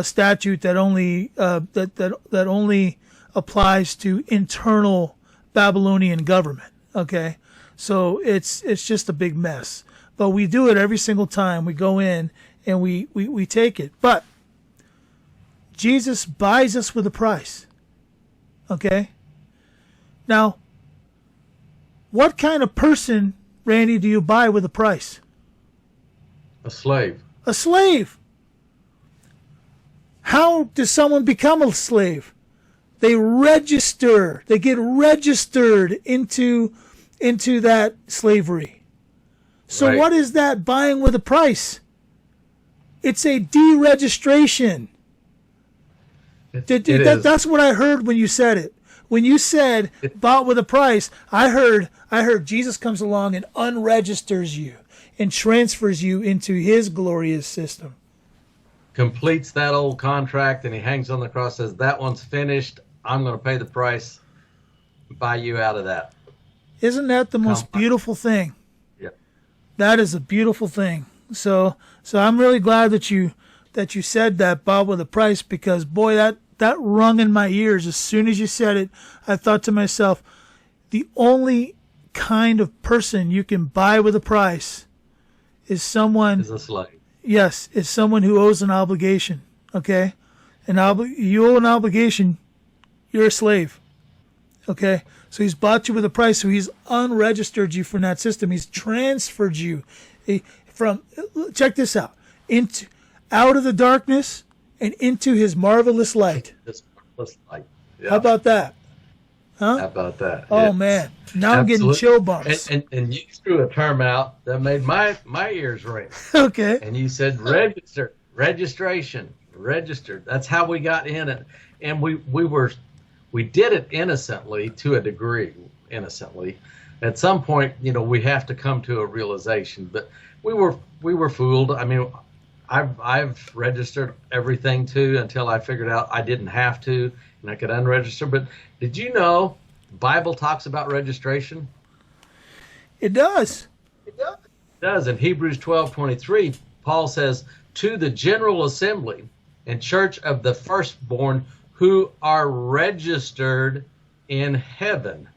statute that only that only applies to internal Babylonian government. Okay, so it's just a big mess. But we do it every single time we go in and we take it. But Jesus buys us with a price. Okay? Now, what kind of person, Randy, do you buy with a price? A slave. A slave. How does someone become a slave? They register. They get registered into that slavery. So Right. What is that buying with a price? It's a deregistration. It is. That's what I heard when you said it. When you said bought with a price, I heard Jesus comes along and unregisters you and transfers you into his glorious system. Completes that old contract, and he hangs on the cross, says, that one's finished. I'm going to pay the price, buy you out of that. Isn't that the most beautiful thing? Yep. That is a beautiful thing. So I'm really glad that you said that, Bob, with a price, because boy, that rung in my ears. As soon as you said it, I thought to myself, the only kind of person you can buy with a price is someone. Is a slave. Yes, is someone who owes an obligation. Okay, you owe an obligation. You're a slave. Okay, so he's bought you with a price. So he's unregistered you from that system. He's transferred you from. Check this out. Out of the darkness and into his marvelous light. This marvelous light. Yeah. How about that? Huh? How about that? Oh, Yeah. man. Now I'm getting Absolutely. chill bumps. And you threw a term out that made my ears ring. Okay. And you said registration, registered. That's how we got in it. And we did it innocently, to a degree, innocently. At some point, we have to come to a realization, but we were fooled. I mean, I've registered everything too until I figured out I didn't have to and I could unregister. But did you know The Bible talks about registration. It does. It does. In Hebrews 12:23, Paul says, to the general assembly and church of the firstborn who are registered in heaven.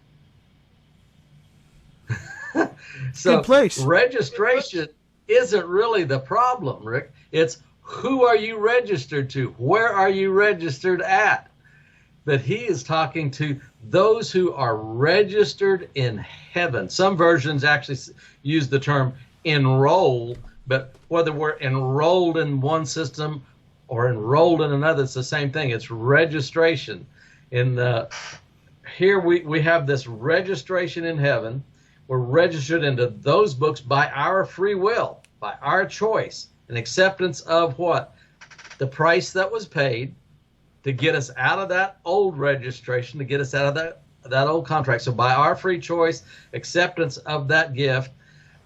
So good place. Registration isn't really the problem, Rick. It's who are you registered to? Where are you registered at? But he is talking to those who are registered in heaven. Some versions actually use the term enroll, but whether we're enrolled in one system or enrolled in another, it's the same thing. It's registration. Here we have this registration in heaven. We're registered into those books by our free will, by our choice, an acceptance of what? The price that was paid to get us out of that old registration, to get us out of that old contract. So by our free choice, acceptance of that gift.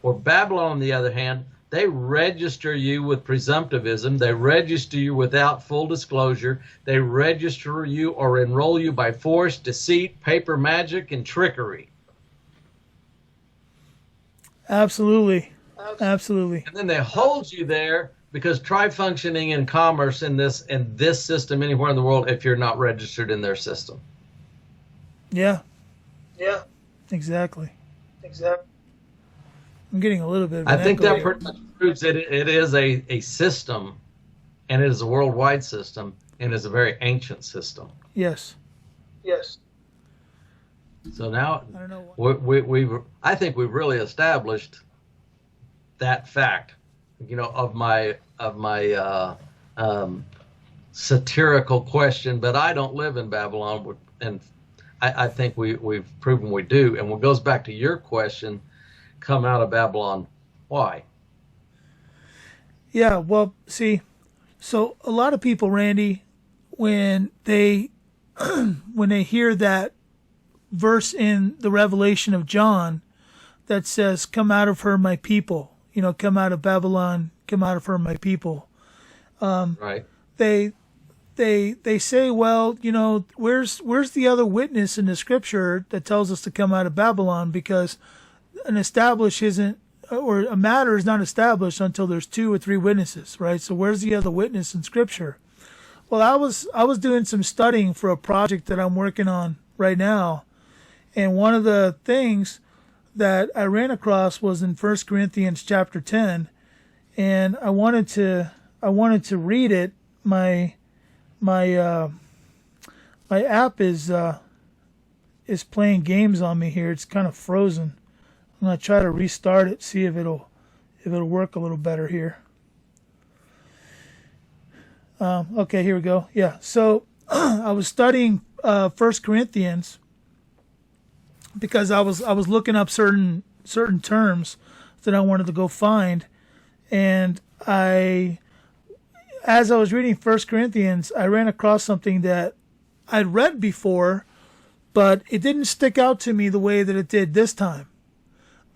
Or Babylon, on the other hand, they register you with presumptivism. They register you without full disclosure. They register you or enroll you by force, deceit, paper magic, and trickery. Absolutely. Absolutely. And then they hold you there because try functioning in commerce in this system anywhere in the world if you're not registered in their system. Yeah. Yeah. Exactly. I'm getting a little bit of an I think echo that here. pretty much proves that it is a system, and it is a worldwide system, and is a very ancient system. Yes. So now I don't know I think we've really established that fact, of my satirical question. But I don't live in Babylon, and I think we've proven we do. And what goes back to your question, come out of Babylon, why? Yeah, well, see, so a lot of people, Randy, when they hear that verse in the Revelation of John that says, "Come out of her, my people," come out of Babylon, come out of her, my people. Right. They say, well, where's the other witness in the scripture that tells us to come out of Babylon? Because a matter is not established until there's 2 or 3 witnesses, right? So where's the other witness in scripture? Well, I was doing some studying for a project that I'm working on right now, and one of the things that I ran across was in 1 Corinthians chapter 10, and I wanted to read it. My app is playing games on me here. It's kind of frozen. I'm gonna try to restart it, see if it'll work a little better here. Okay, here we go. Yeah, so I was studying 1 Corinthians because I was looking up certain terms that I wanted to go find, and as I was reading 1 Corinthians, I ran across something that I'd read before, but it didn't stick out to me the way that it did this time,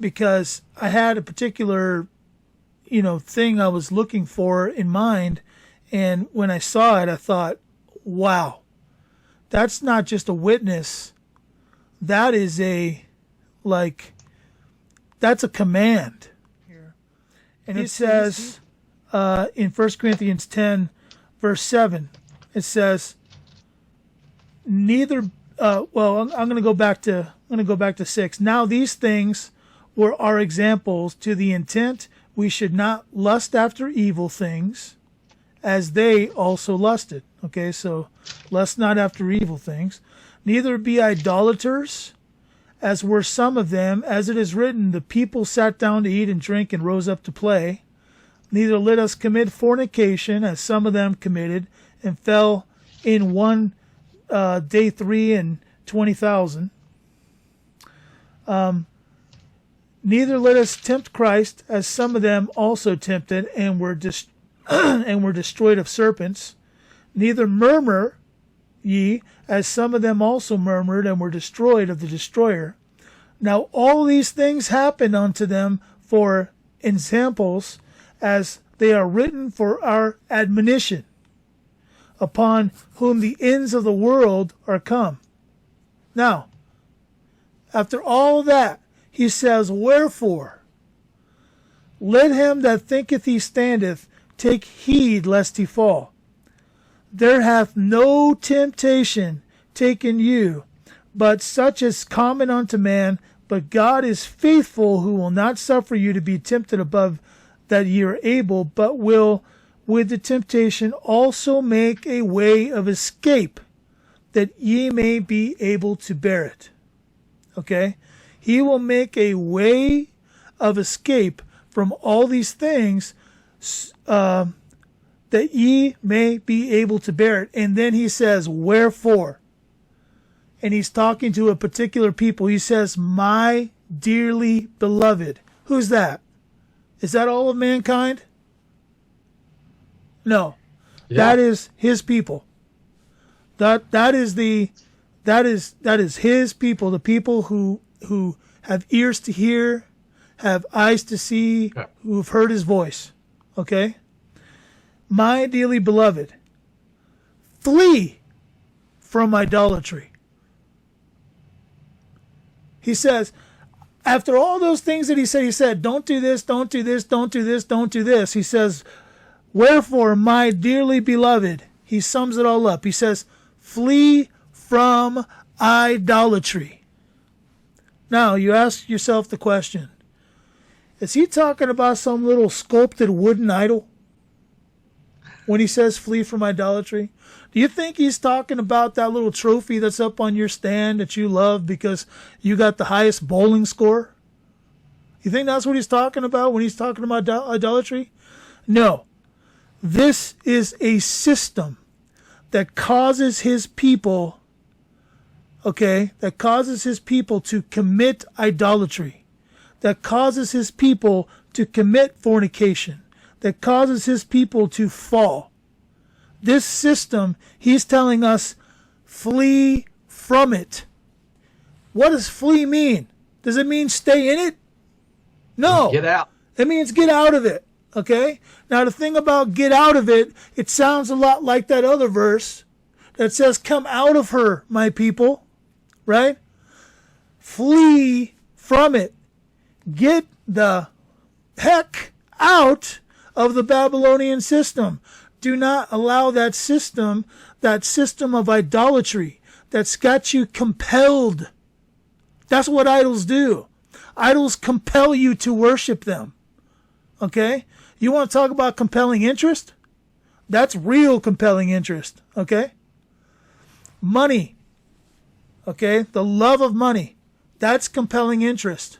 because I had a particular, thing I was looking for in mind, and when I saw it, I thought, wow, that's not just a witness, that is that's a command. And it says in 1 Corinthians 10, verse 7, it says, neither, I'm going to go back to 6. Now these things were our examples, to the intent we should not lust after evil things, as they also lusted. Okay, so lust not after evil things. Neither be idolaters, as were some of them, as it is written, the people sat down to eat and drink and rose up to play. Neither let us commit fornication, as some of them committed, and fell in one day 3 and 20,000. Neither let us tempt Christ, as some of them also tempted, and were destroyed of serpents. Neither murmur ye, as some of them also murmured, and were destroyed of the destroyer. Now all these things happened unto them for examples, as they are written for our admonition, upon whom the ends of the world are come. Now, After all that, he says, wherefore, let him that thinketh he standeth take heed lest he fall. There hath no temptation taken you, but such as common unto man. But God is faithful, who will not suffer you to be tempted above that ye are able, but will with the temptation also make a way of escape, that ye may be able to bear it. Okay? He will make a way of escape from all these things, that ye may be able to bear it. And then he says, wherefore? And he's talking to a particular people. He says, my dearly beloved. Who's that? Is that all of mankind? No. Yeah. That is his people. That is his people, the people who have ears to hear, have eyes to see, who've heard his voice. Okay? My dearly beloved, flee from idolatry. He says, after all those things that he said, don't do this, don't do this, don't do this, don't do this. He says, wherefore, my dearly beloved, he sums it all up. He says, flee from idolatry. Now, you ask yourself the question, is he talking about some little sculpted wooden idol when he says flee from idolatry? Do you think he's talking about that little trophy that's up on your stand that you love because you got the highest bowling score? You think that's what he's talking about when he's talking about idolatry? No. This is a system that causes his people, that causes his people to commit idolatry, that causes his people to commit fornication, that causes his people to fall. This system, he's telling us, flee from it. What does flee mean? Does it mean stay in it? No. Get out. It means get out of it. Okay? Now, the thing about get out of it, it sounds a lot like that other verse that says, come out of her, my people. Right? Flee from it. Get the heck out of the Babylonian system. Do not allow that system of idolatry that's got you compelled. That's what idols do. Idols compel you to worship them. Okay? You want to talk about compelling interest? That's real compelling interest. Okay? Money. Okay? The love of money. That's compelling interest.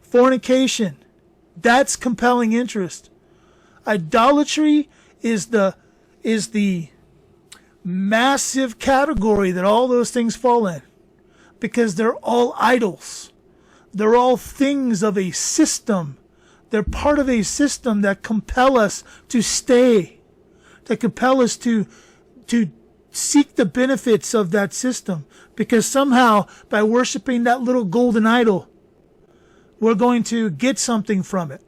Fornication. That's compelling interest. Idolatry is the massive category that all those things fall in, because they're all idols. They're all things of a system. They're part of a system that compel us to stay, that compel us to seek the benefits of that system, because somehow by worshiping that little golden idol, we're going to get something from it.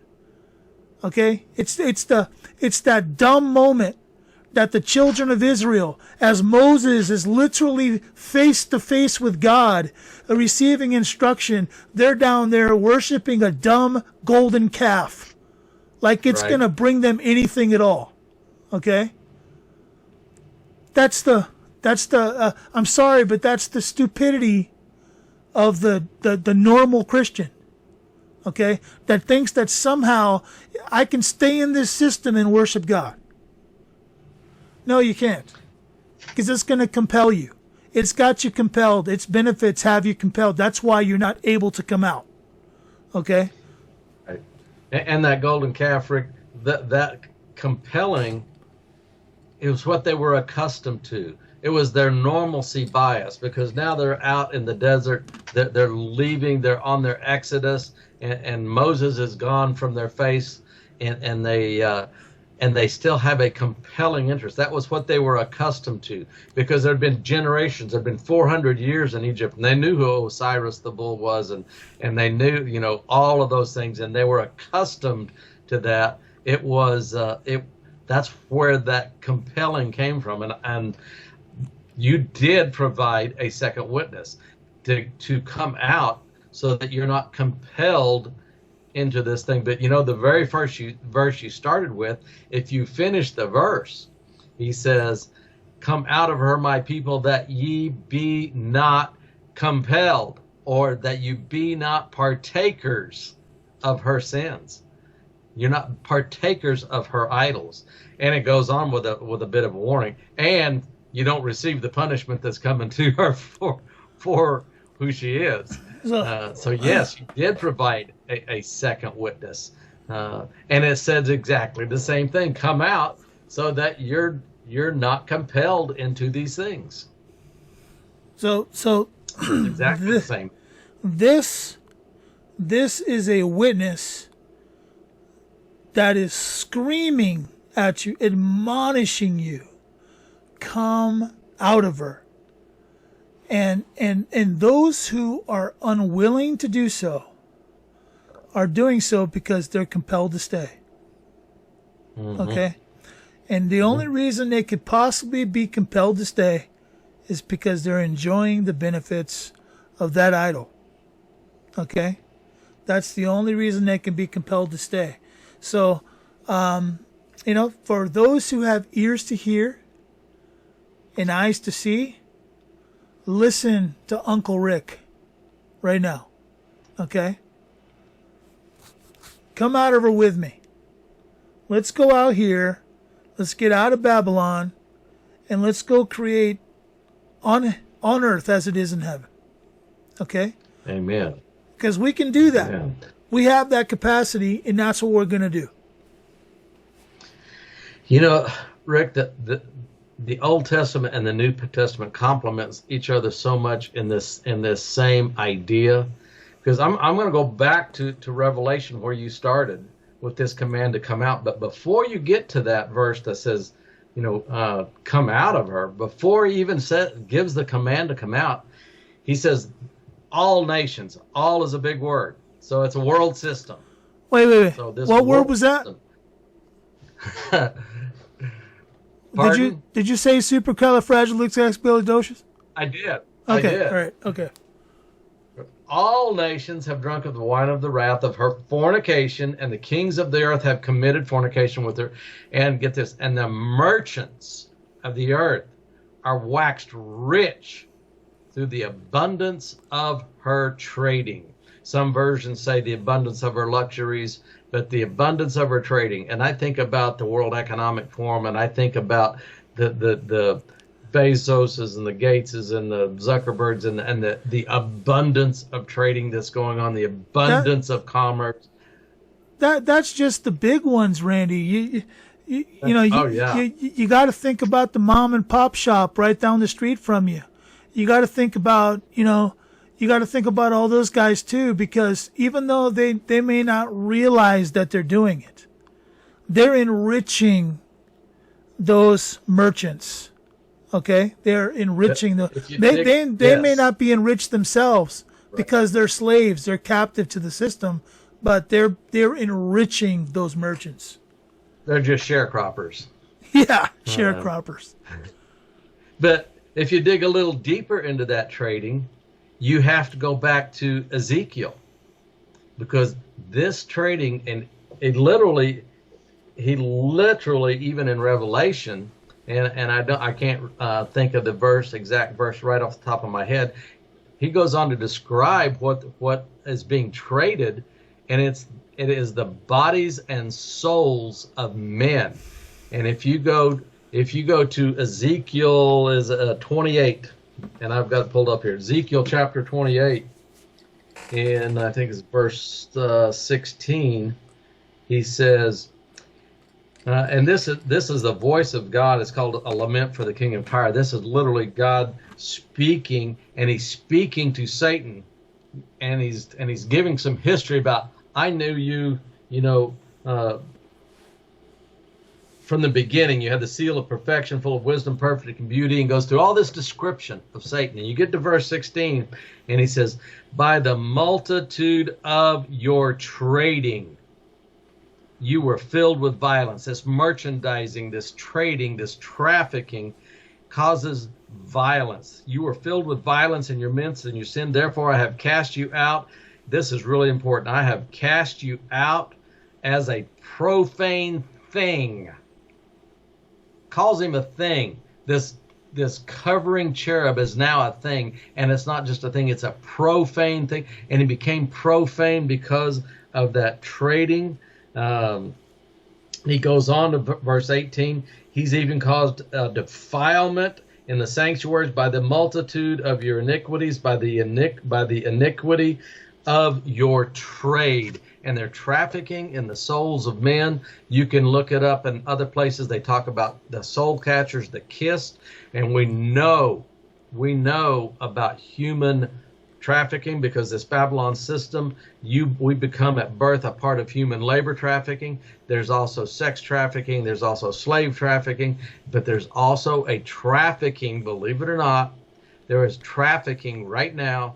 Okay? It's that dumb moment that the children of Israel, as Moses is literally face to face with God, receiving instruction, they're down there worshiping a dumb golden calf, like it's going to bring them anything at all. Okay? That's the I'm sorry, but that's the stupidity of the normal Christian. Okay? That thinks that somehow I can stay in this system and worship God. No, you can't. Because it's going to compel you. It's got you compelled. Its benefits have you compelled. That's why you're not able to come out. Okay? Right. And that golden calf, Rick, that compelling, it was what they were accustomed to. It was their normalcy bias, because now they're out in the desert. They're leaving. They're on their exodus. And Moses is gone from their face, and they still have a compelling interest. That was what they were accustomed to, because there had been generations, there had been 400 years in Egypt, and they knew who Osiris the bull was, and they knew, all of those things, and they were accustomed to that. It was that's where that compelling came from, and you did provide a second witness. to come out so that you're not compelled into this thing. But you know, the very first verse you started with, if you finish the verse, he says, "Come out of her, my people, that ye be not compelled," or that you be not partakers of her sins. You're not partakers of her idols. And it goes on with a bit of a warning. And you don't receive the punishment that's coming to her for who she is. So yes, you did provide a second witness. And it says exactly the same thing. Come out so that you're not compelled into these things. So It's exactly the same. This is a witness that is screaming at you, admonishing you, come out of her. And those who are unwilling to do so are doing so because they're compelled to stay. Mm-hmm. Okay? And the only reason they could possibly be compelled to stay is because they're enjoying the benefits of that idol. Okay? That's the only reason they can be compelled to stay. So, for those who have ears to hear and eyes to see, listen to Uncle Rick right now. Okay? Come out of her with me. Let's go out here. Let's get out of Babylon. And let's go create on earth as it is in heaven. Okay? Amen. Because we can do that. Amen. We have that capacity, and that's what we're going to do. You know, Rick, the Old Testament and the New Testament complements each other so much in this same idea. Because I'm going to go back to Revelation where you started with this command to come out. But before you get to that verse that says, come out of her, before he even gives the command to come out, he says, all nations. All is a big word. So it's a world system. Wait. So this what word was that? Did you say supercalifragilisticexpialidocious? I did. Okay. I did. All right. Okay. All nations have drunk of the wine of the wrath of her fornication, and the kings of the earth have committed fornication with her. And get this, and the merchants of the earth are waxed rich through the abundance of her trading. Some versions say the abundance of her luxuries, but the abundance of her trading. And I think about the World Economic Forum, and I think about the Bezoses and the Gateses and the Zuckerbergs and the abundance of trading that's going on, the abundance of commerce. That's just the big ones, Randy. You got to think about the mom and pop shop right down the street from you. You got to think about, all those guys too, because even though they may not realize that they're doing it, they're enriching those merchants. Okay? They're enriching they may not be enriched themselves because they're slaves, they're captive to the system, but they're enriching those merchants. They're just sharecroppers. Yeah, sharecroppers. But if you dig a little deeper into that trading, you have to go back to Ezekiel, because this trading, and he literally even in Revelation, and I can't think of the exact verse right off the top of my head. He goes on to describe what is being traded, and it is the bodies and souls of men. And if you go to Ezekiel is 28, and I've got it pulled up here. Ezekiel chapter 28, and I think it's verse 16. He says, and this is the voice of God. It's called a lament for the king of Tyre. This is literally God speaking, and he's speaking to Satan, and he's giving some history about, I knew you, from the beginning. You had the seal of perfection, full of wisdom, perfect in beauty, and goes through all this description of Satan. And you get to verse 16, and he says, by the multitude of your trading, you were filled with violence. This merchandising, this trading, this trafficking causes violence. You were filled with violence in your midst and your sin. Therefore, I have cast you out. This is really important. I have cast you out as a profane thing. Calls him a thing. This covering cherub is now a thing, and it's not just a thing, it's a profane thing. And he became profane because of that trading. He goes on to verse 18. He's even caused defilement in the sanctuaries by the multitude of your iniquities, by the iniquity of your trade. And they're trafficking in the souls of men. You can look it up in other places. They talk about the soul catchers, the kissed, and we know about human trafficking because this Babylon system, we become at birth a part of human labor trafficking. There's also sex trafficking. There's also slave trafficking, but there's also a trafficking, believe it or not, there is trafficking right now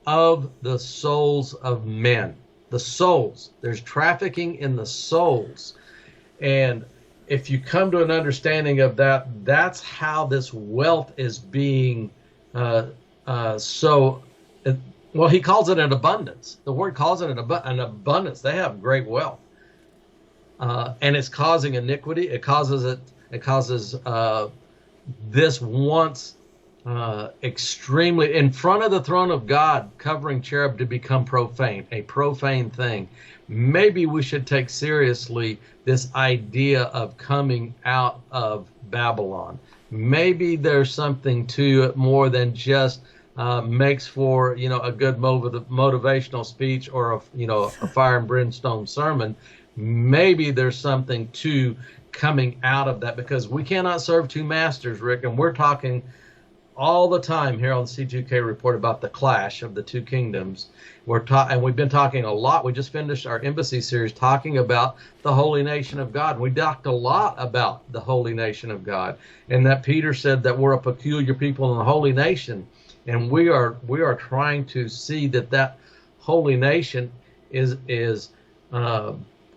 of the souls of men. The souls. There's trafficking in the souls. And if you come to an understanding of that, that's how this wealth is being well, he calls it an abundance. The word calls it an abundance. They have great wealth. And it's causing iniquity. It causes this once extremely in front of the throne of God, covering cherub to become profane, a profane thing. Maybe we should take seriously this idea of coming out of Babylon. Maybe there's something to it more than just makes for a good motivational speech or a fire and brimstone sermon. Maybe there's something to coming out of that, because we cannot serve two masters, Rick, and we're talking all the time here on the C2K report about the clash of the two kingdoms. And we've been talking a lot. We just finished our embassy series talking about the holy nation of God. We talked a lot about the holy nation of God, and that Peter said that we're a peculiar people in the holy nation, and we are trying to see that holy nation is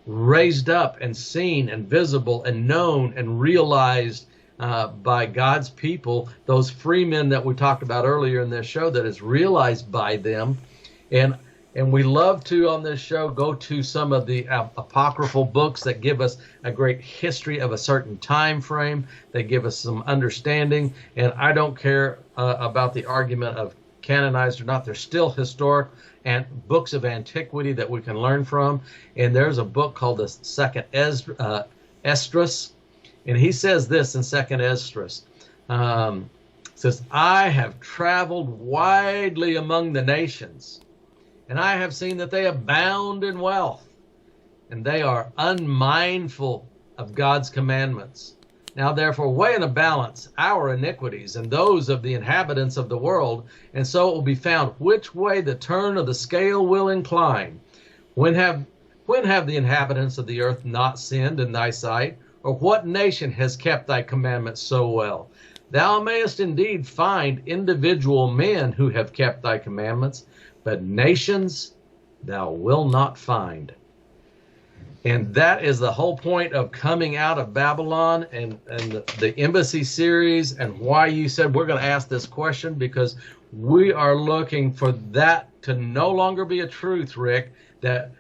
raised up and seen and visible and known and realized by God's people, those free men that we talked about earlier in this show, that is realized by them. And we love to, on this show, go to some of the apocryphal books that give us a great history of a certain time frame. They give us some understanding. And I don't care about the argument of canonized or not. They're still historic and books of antiquity that we can learn from. And there's a book called the Second Esdras. And he says this in Second Esdras. Says, I have traveled widely among the nations, and I have seen that they abound in wealth, and they are unmindful of God's commandments. Now therefore weigh in a balance our iniquities and those of the inhabitants of the world, and so it will be found which way the turn of the scale will incline. When have the inhabitants of the earth not sinned in thy sight? Or what nation has kept thy commandments so well? Thou mayest indeed find individual men who have kept thy commandments, but nations thou wilt not find. And that is the whole point of coming out of Babylon and the embassy series, and why you said we're going to ask this question, because we are looking for that to no longer be a truth, Rick, that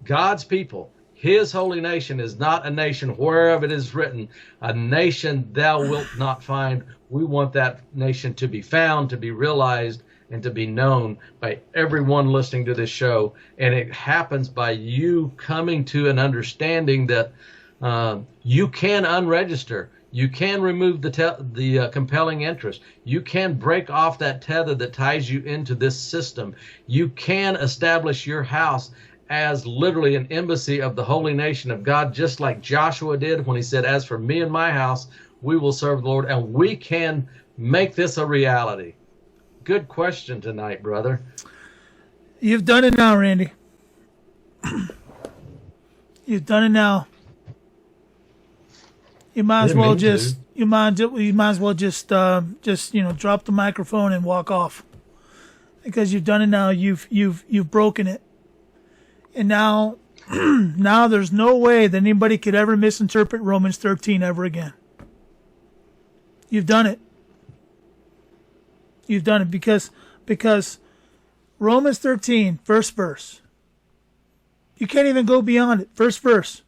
God's people, His holy nation, is not a nation wherever it is written, a nation thou wilt not find. We want that nation to be found, to be realized, and to be known by everyone listening to this show. And it happens by you coming to an understanding that you can unregister. You can remove the compelling interest. You can break off that tether that ties you into this system. You can establish your house as literally an embassy of the holy nation of God, just like Joshua did when he said, as for me and my house, we will serve the Lord. And we can make this a reality. Good question tonight, brother. You've done it now, Randy. You've done it now. You might as well just drop the microphone and walk off, because you've done it now. You've broken it. And now there's no way that anybody could ever misinterpret Romans 13 ever again. You've done it. You've done it because Romans 13, first verse. You can't even go beyond it. First verse.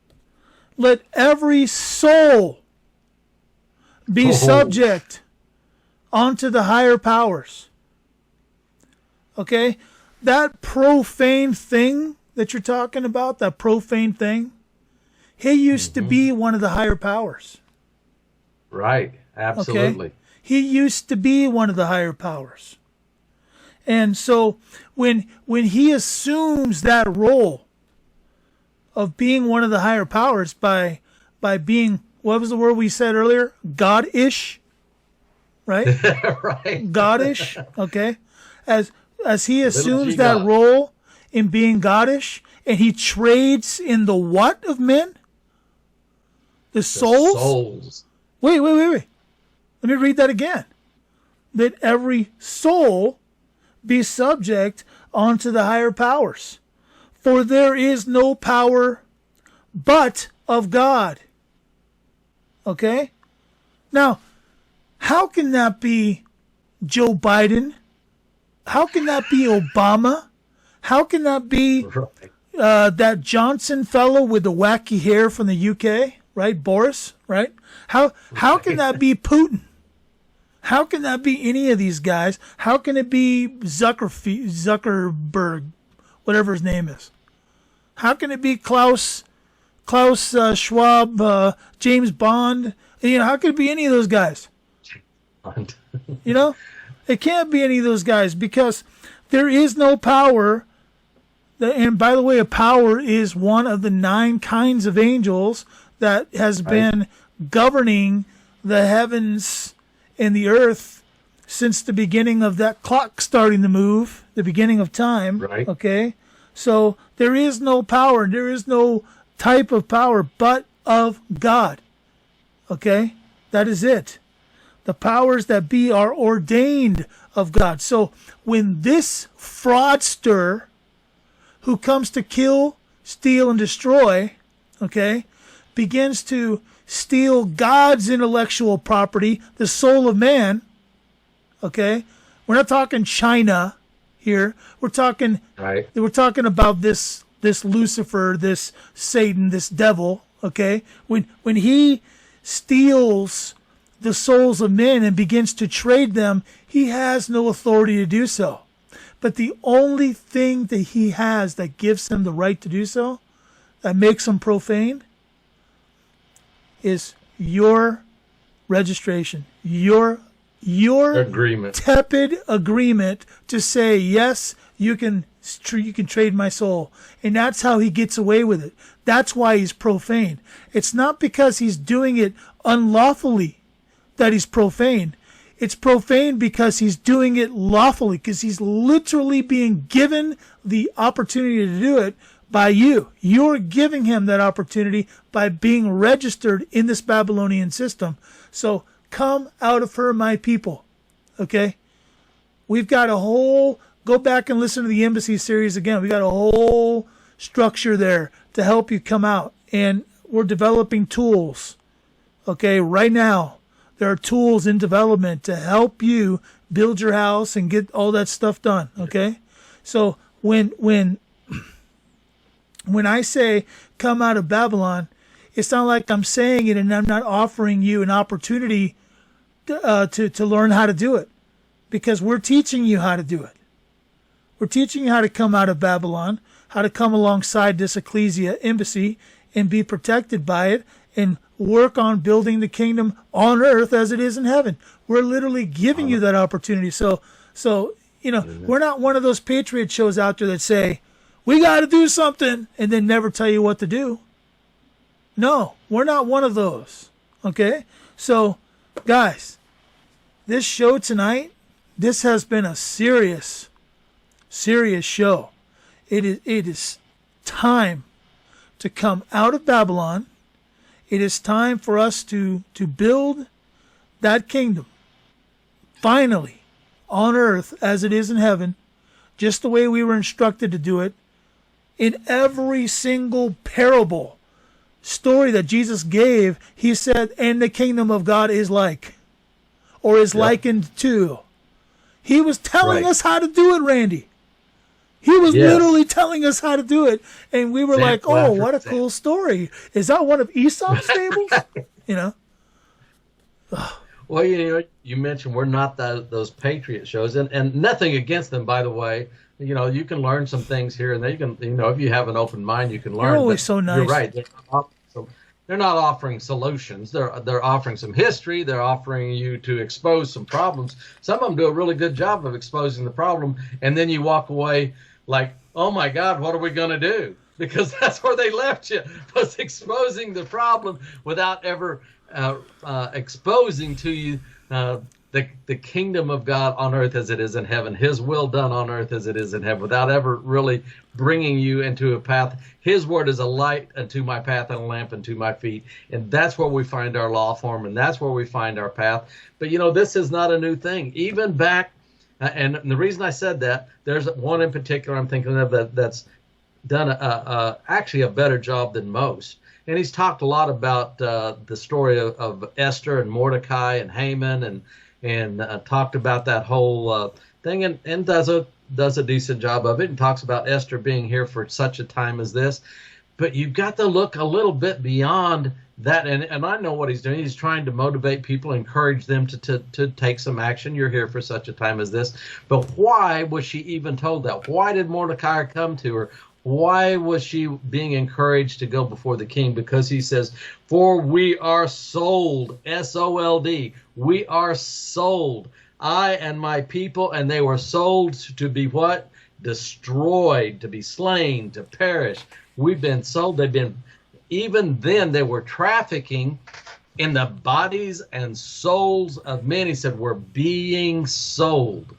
Let every soul be subject unto the higher powers. Okay? That profane thing that you're talking about, that profane thing, he used to be one of the higher powers. Right. Absolutely. Okay? He used to be one of the higher powers. And so when he assumes that role of being one of the higher powers by being, what was the word we said earlier? God-ish, right? Right. God-ish, okay? As he assumes that role in being God-ish, and he trades in the what of men? The souls? Wait. Let me read that again. Let every soul be subject unto the higher powers. For there is no power but of God. Okay? Now, how can that be Joe Biden? How can that be Obama? How can that be that Johnson fellow with the wacky hair from the UK, right? Boris, right? How can that be Putin? How can that be any of these guys? How can it be Zuckerberg, whatever his name is? How can it be Klaus Schwab, James Bond? How can it be any of those guys? It can't be any of those guys because there is no power. And by the way, a power is one of the 9 kinds of angels that has been governing the heavens and the earth since the beginning of that clock starting to move, the beginning of time. Right. Okay? So there is no power, there is no type of power but of God. Okay? That is it. The powers that be are ordained of God. So when this fraudster who comes to kill, steal, and destroy, okay, begins to steal God's intellectual property, the soul of man, okay? We're not talking China here. We're talking about this Lucifer, this Satan, this devil, okay? When he steals the souls of men and begins to trade them, he has no authority to do so. But the only thing that he has that gives him the right to do so, that makes him profane, is your registration, your agreement, tepid agreement to say, yes, you can trade my soul. And that's how he gets away with it. That's why he's profane. It's not because he's doing it unlawfully that he's profane. It's profane because he's doing it lawfully, because he's literally being given the opportunity to do it by you. You're giving him that opportunity by being registered in this Babylonian system. So come out of her, my people. Okay? We've got a whole, go back and listen to the Embassy series again. We got a whole structure there to help you come out. And we're developing tools. Okay? Right now, there are tools in development to help you build your house and get all that stuff done. Okay? So when I say come out of Babylon, it's not like I'm saying it and I'm not offering you an opportunity to learn how to do it, because we're teaching you how to do it. We're teaching you how to come out of Babylon, how to come alongside this ecclesia embassy and be protected by it and work on building the kingdom on earth as it is in heaven. We're literally giving you that opportunity. So we're not one of those Patriot shows out there that say, we got to do something, and then never tell you what to do. No, we're not one of those. Okay? So, guys, this show tonight, this has been a serious show. It is time to come out of Babylon. It is time for us to build that kingdom, finally, on earth as it is in heaven, just the way we were instructed to do it. In every single parable story that Jesus gave, he said, and the kingdom of God is like. or is likened to. He was telling us how to do it, Randy. He was literally telling us how to do it, and we were like, "Oh, what a cool story! Is that one of Aesop's fables?" You know. Well, you mentioned we're not those patriot shows, and nothing against them, by the way. You can learn some things here and there. You can, if you have an open mind, you can learn. You're always so nice. You're right. They're not offering solutions. They're offering some history. They're offering you to expose some problems. Some of them do a really good job of exposing the problem, and then you walk away like, oh my God, what are we going to do? Because that's where they left you, was exposing the problem without ever exposing to you the kingdom of God on earth as it is in heaven, his will done on earth as it is in heaven, without ever really bringing you into a path. His word is a light unto my path and a lamp unto my feet. And that's where we find our law form, and that's where we find our path. But, this is not a new thing. Even back, and the reason I said that, there's one in particular I'm thinking of that's done actually a better job than most. And he's talked a lot about the story of Esther and Mordecai and Haman, and talked about that whole thing, and does a decent job of it, and talks about Esther being here for such a time as this. But you've got to look a little bit beyond that, and I know what he's doing. He's trying to motivate people, encourage them to take some action. You're here for such a time as this. But why was she even told that? Why did Mordecai come to her? Why was she being encouraged to go before the king? Because he says, for we are sold, S-O-L-D, we are sold, I and my people, and they were sold to be what? Destroyed, to be slain, to perish. We've been sold. Even then they were trafficking in the bodies and souls of men. He said, we're being sold.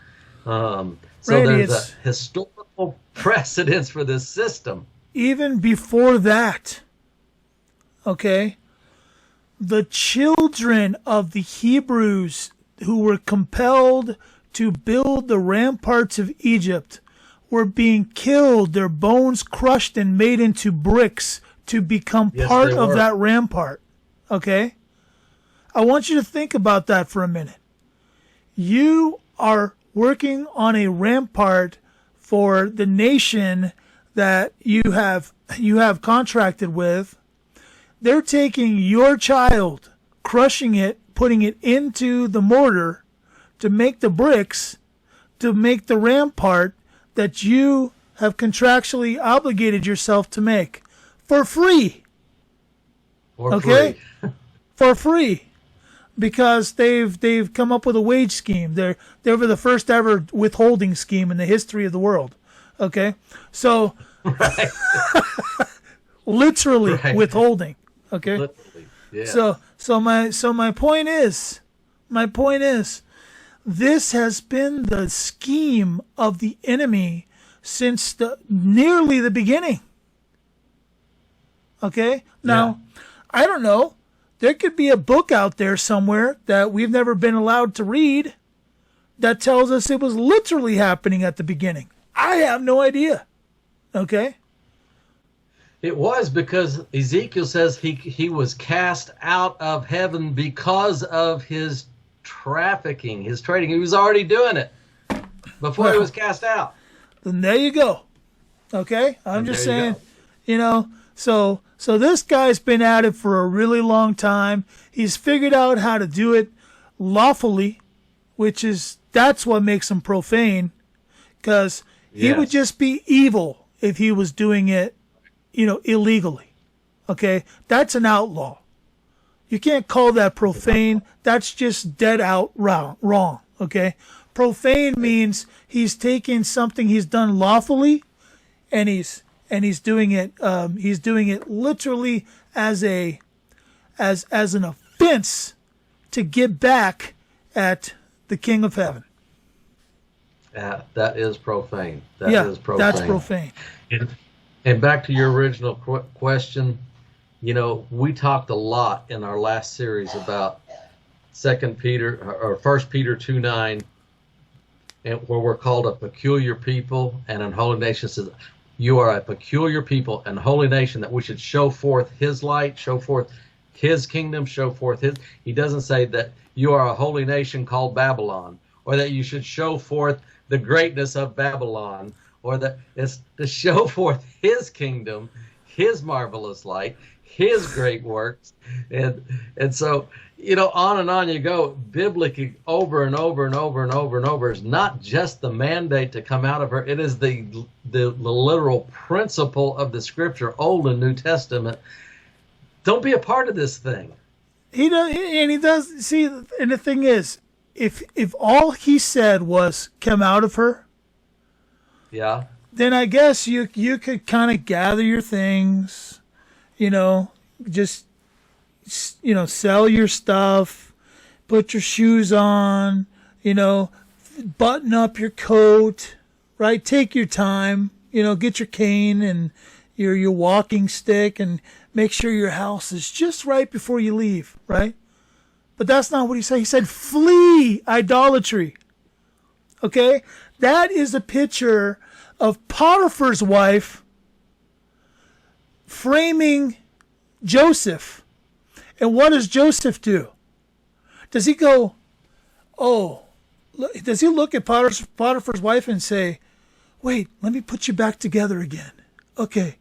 So Randy, there's a historical precedence for this system. Even before that, okay, the children of the Hebrews who were compelled to build the ramparts of Egypt were being killed, their bones crushed and made into bricks to become part of that rampart. Okay? I want you to think about that for a minute. You are working on a rampart for the nation that you have contracted with. They're taking your child, crushing it, putting it into the mortar to make the bricks, to make the rampart that you have contractually obligated yourself to make for free. For free. Because they've come up with a wage scheme. They were the first ever withholding scheme in the history of the world. Okay? So literally withholding. Okay? Literally. Yeah. So my point is, this has been the scheme of the enemy since nearly the beginning. Okay? Now, I don't know. There could be a book out there somewhere that we've never been allowed to read that tells us it was literally happening at the beginning. I have no idea. Okay? It was, because Ezekiel says he was cast out of heaven because of his trafficking, his trading. He was already doing it before he was cast out. Then there you go. Okay? I'm just saying, so this guy's been at it for a really long time. He's figured out how to do it lawfully, that's what makes him profane, because he would just be evil if he was doing it, illegally. Okay? That's an outlaw. You can't call that profane. That's just dead out wrong. Okay? Profane means he's taking something he's done lawfully, and he's doing it. He's doing it literally as an offense to get back at the King of Heaven. That is profane. Is profane. That's profane. And back to your original question, we talked a lot in our last series about 2 Peter or 1 Peter 2:9, and where we're called a peculiar people and an holy nation. Says, you are a peculiar people and holy nation, that we should show forth his light, show forth his kingdom, show forth his. He doesn't say that you are a holy nation called Babylon, or that you should show forth the greatness of Babylon, or that it's to show forth his kingdom, his marvelous light, his great works. And so, on and on you go, biblically, over and over and over and over and over. Is not just the mandate to come out of her. It is the literal principle of the Scripture, Old and New Testament. Don't be a part of this thing. He does, and he does. See, and the thing is, if all he said was "come out of her," yeah, then I guess you could kind of gather your things, just sell your stuff, put your shoes on, button up your coat, right? Take your time, get your cane and your walking stick and make sure your house is just right before you leave, right? But that's not what he said. He said, flee idolatry. Okay? That is a picture of Potiphar's wife framing Joseph. And what does Joseph do? Does he go, does he look at Potiphar's wife and say, wait, let me put you back together again. Okay,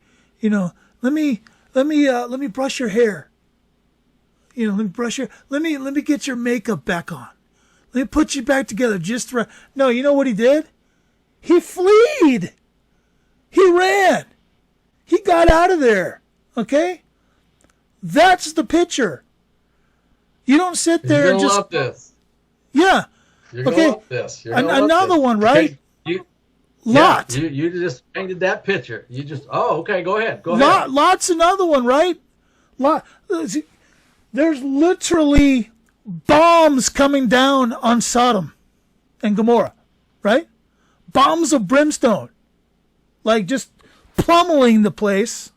let me brush your hair. Let me get your makeup back on. Let me put you back together just right. No, you know what he did? He fled. He ran. He got out of there. Okay? That's the picture. You don't sit there and just. Love this. Yeah. You're gonna love this. Another one, right? Okay. Lot. Yeah, you just painted that picture. You just. Oh, okay. Go ahead. Lot's another one, right? Lot. There's literally bombs coming down on Sodom and Gomorrah, right? Bombs of brimstone, like just pummeling the place.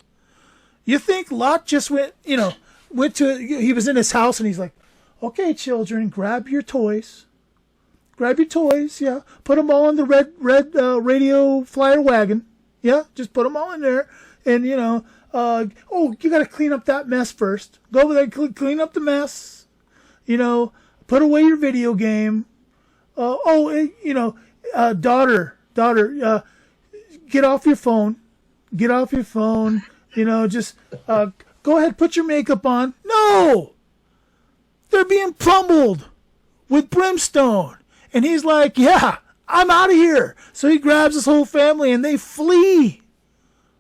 You think Lot just went to, he was in his house and he's like, okay, children, grab your toys, yeah. Put them all in the red radio flyer wagon. Yeah, just put them all in there. And, you got to clean up that mess first. Go over there, clean up the mess. Put away your video game. Daughter, get off your phone. Just go ahead, put your makeup on. No! They're being pummeled with brimstone. And he's like, yeah, I'm out of here. So he grabs his whole family and they flee.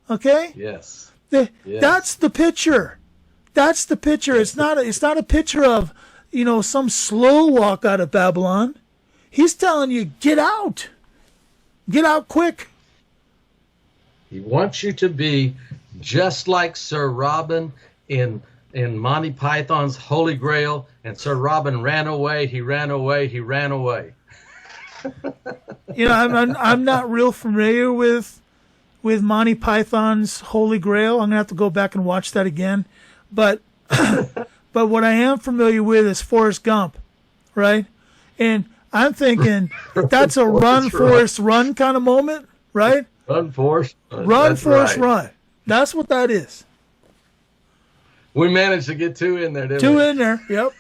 Okay? Yes. That's the picture. That's the picture. It's not a picture of, some slow walk out of Babylon. He's telling you, get out. Get out quick. He wants you to be just like Sir Robin in Monty Python's Holy Grail, and Sir Robin ran away, he ran away, he ran away. I'm not real familiar with Monty Python's Holy Grail. I'm gonna have to go back and watch that again. But but what I am familiar with is Forrest Gump, right? And I'm thinking that's a run, Forrest, run kind of moment, right? Run, Forrest. Run, Forrest, run. That's what that is. We managed to get two in there, didn't we? Two in there, yep.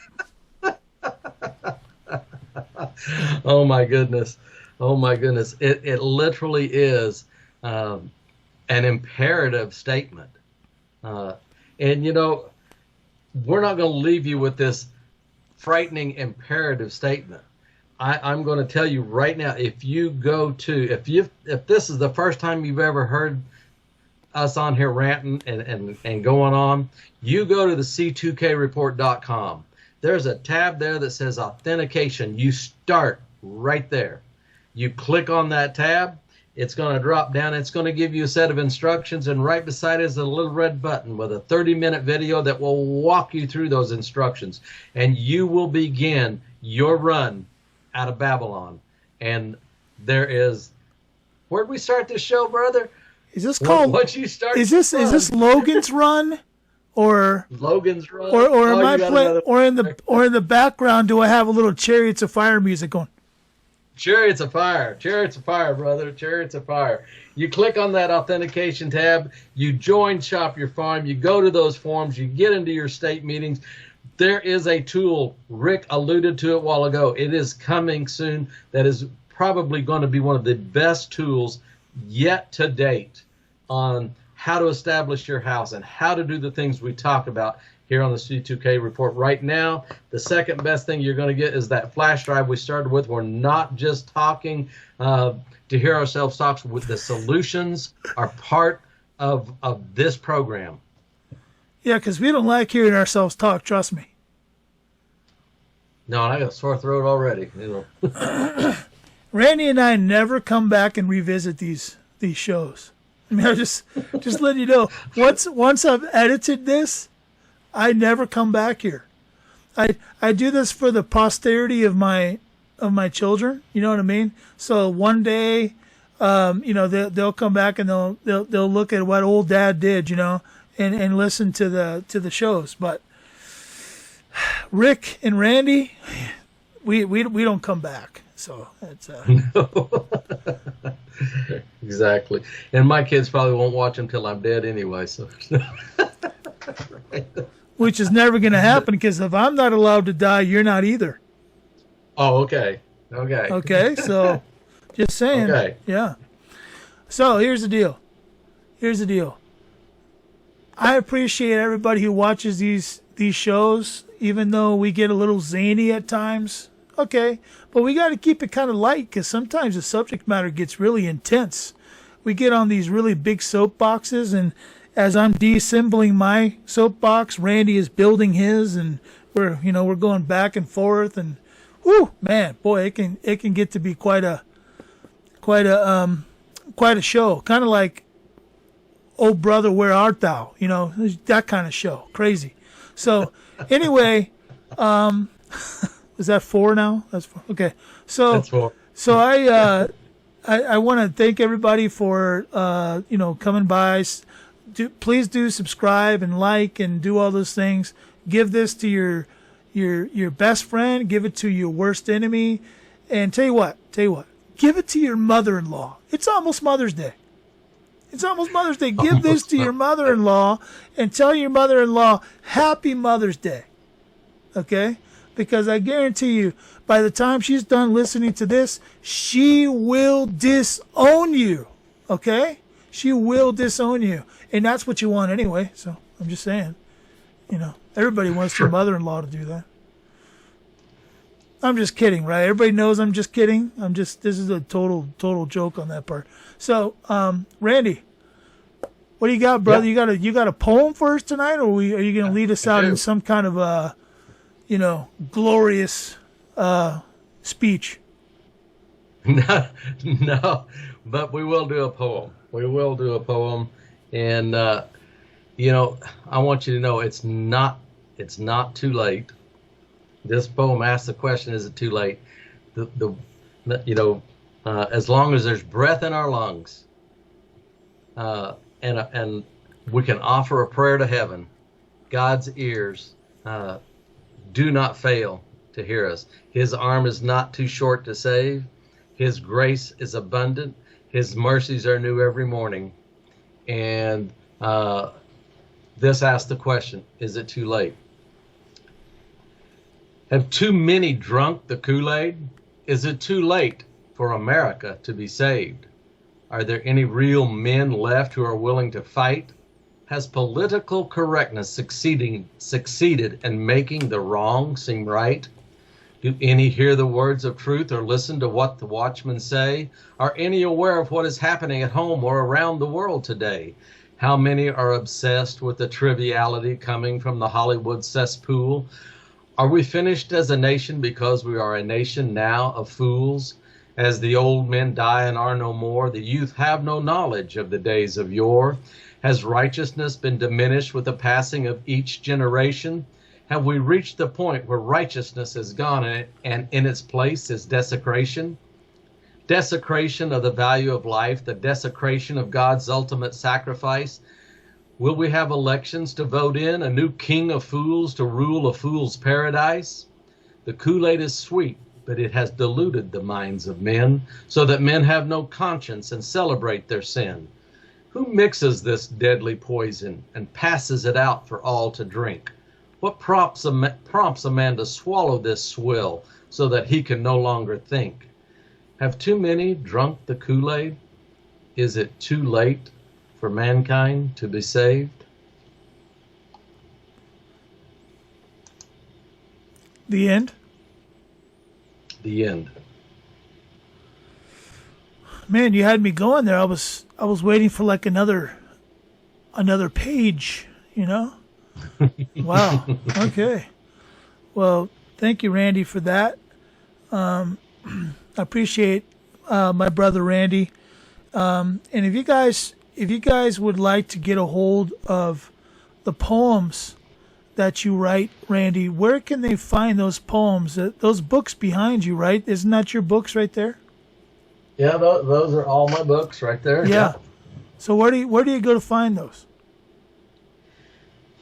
Oh my goodness. It literally is an imperative statement. And we're not going to leave you with this frightening imperative statement. I'm going to tell you right now, if this is the first time you've ever heard us on here ranting and going on, you go to the C2KReport.com. There's a tab there that says authentication. You start right there. You click on that tab. It's going to drop down. It's going to give you a set of instructions, and right beside it is a little red button with a 30-minute video that will walk you through those instructions, and you will begin your run out of Babylon. And there is, where'd we start this show, brother? Is this called? Once you start, is this Logan's Run, or Logan's Run, or am I playing, or in the background? Do I have a little Chariots of Fire music going? Chariots of fire, brother, chariots of fire. You click on that authentication tab, you join Shop Your Farm, you go to those forums, you get into your state meetings. There is a tool, Rick alluded to it a while ago. It is coming soon. That is probably going to be one of the best tools yet to date on how to establish your house and how to do the things we talk about here on the C2K report. Right now, the second best thing you're going to get is that flash drive we started with. We're not just talking to hear ourselves talk. With the solutions are part of this program. Yeah, because we don't like hearing ourselves talk, trust me. No, I got a sore throat already. You know. Randy and I never come back and revisit these shows. I mean, I just let you know. Once I've edited this, I never come back here. I do this for the posterity of my children. You know what I mean? So one day, they'll come back and they'll look at what old dad did, and listen to the shows. But Rick and Randy, we don't come back. So it's exactly. And my kids probably won't watch them till I'm dead anyway. So. Which is never going to happen, because if I'm not allowed to die, you're not either. Oh, okay. Okay, so just saying. Okay. Yeah. So here's the deal. I appreciate everybody who watches these shows, even though we get a little zany at times. Okay, but we got to keep it kind of light, because sometimes the subject matter gets really intense. We get on these really big soapboxes, and as I'm deassembling my soapbox, Randy is building his, and we're going back and forth, and whoo, man, boy, it can get to be quite a show, kind of like Oh Brother, Where Art Thou? That kind of show, crazy. So anyway, is that 4 now? That's 4. Okay, so that's 4. So I want to thank everybody for coming by. Please do subscribe and like and do all those things. Give this to your best friend. Give it to your worst enemy. And tell you what, give it to your mother-in-law. It's almost Mother's Day. Give this to your mother-in-law and tell your mother-in-law Happy Mother's Day. Okay? Because I guarantee you, by the time she's done listening to this, she will disown you. Okay? She will disown you. And that's what you want anyway. So I'm just saying, everybody wants their mother-in-law to do that. I'm just kidding, right? Everybody knows I'm just kidding. This is a total joke on that part. So, Randy, what do you got, brother? Yeah. You got a poem for us tonight, or are you going to lead us out in some kind of glorious speech? No, but we will do a poem. And I want you to know it's not too late. This poem asks the question: is it too late? As long as there's breath in our lungs, and we can offer a prayer to heaven, God's ears do not fail to hear us. His arm is not too short to save. His grace is abundant. His mercies are new every morning. And this asks the question: is it too late? Have too many drunk the Kool-Aid? Is it too late for America to be saved? Are there any real men left who are willing to fight? Has political correctness succeeded in making the wrong seem right? Do any hear the words of truth or listen to what the watchmen say? Are any aware of what is happening at home or around the world today? How many are obsessed with the triviality coming from the Hollywood cesspool? Are we finished as a nation because we are a nation now of fools? As the old men die and are no more, the youth have no knowledge of the days of yore. Has righteousness been diminished with the passing of each generation? Have we reached the point where righteousness is gone and in its place is desecration? Desecration of the value of life, the desecration of God's ultimate sacrifice. Will we have elections to vote in a new king of fools to rule a fool's paradise? The Kool-Aid is sweet, but it has deluded the minds of men, so that men have no conscience and celebrate their sin. Who mixes this deadly poison and passes it out for all to drink? What prompts a man to swallow this swill so that he can no longer think? Have too many drunk the Kool-Aid? Is it too late for mankind to be saved? The end. The end. Man, you had me going there. I was waiting for like another page, you know? Wow. Okay. Well, thank you, Randy, for that. I appreciate my brother Randy. And if you guys would like to get a hold of the poems that you write, Randy, where can they find those poems? Those books behind you, right? Isn't that your books right there? Yeah, those are all my books right there. Yeah. So where do you go to find those?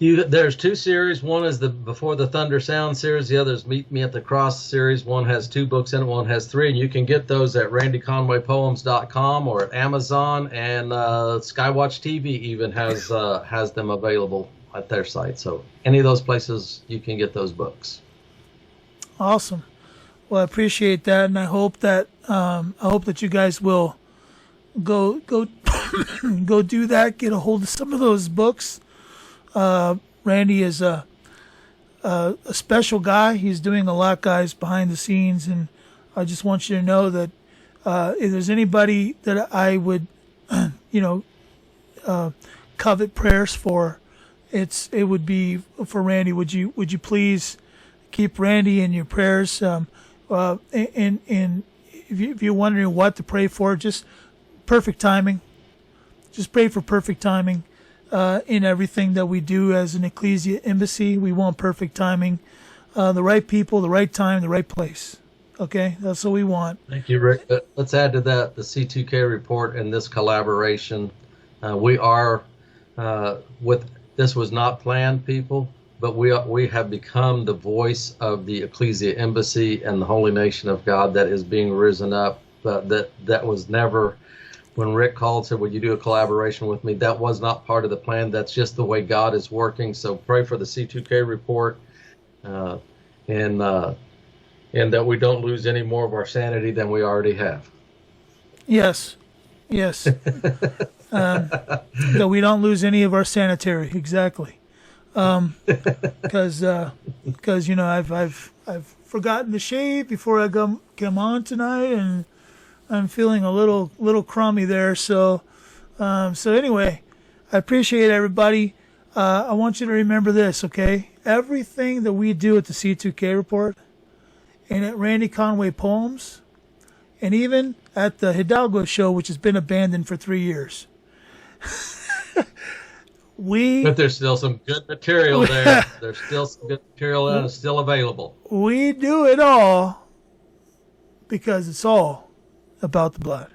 There's two series. One is the Before the Thunder Sound series. The other is Meet Me at the Cross series. One has 2 books in it. One has 3. And you can get those at randyconwaypoems.com or at Amazon. And Skywatch TV even has them available at their site. So any of those places you can get those books. Awesome. Well, I appreciate that, and I hope that you guys will go go do that. Get a hold of some of those books. Randy is a special guy. He's doing a lot, guys, behind the scenes, and I just want you to know that if there's anybody that I would, covet prayers for, it would be for Randy. Would you please keep Randy in your prayers? And if you're wondering what to pray for, just perfect timing. Just pray for perfect timing in everything that we do as an Ecclesia embassy. We want perfect timing, the right people, the right time, the right place. Okay, that's what we want. Thank you, Rick. Let's add to that the C2K report and this collaboration. We are this was not planned, people. But we have become the voice of the Ecclesia Embassy and the Holy Nation of God that is being risen up. That was never, when Rick called and said, would you do a collaboration with me? That was not part of the plan. That's just the way God is working. So pray for the C2K report and that we don't lose any more of our sanity than we already have. Yes. That we don't lose any of our sanitary. Exactly. Because I've forgotten to shave before I come on tonight, and I'm feeling a little crummy there. So anyway, I appreciate everybody. I want you to remember this, okay? Everything that we do at the C2K report, and at Randy Conway Poems, and even at the Hidalgo show, which has been abandoned for 3 years. But there's still some good material there. There's still some good material that is still available. We do it all because it's all about the blood.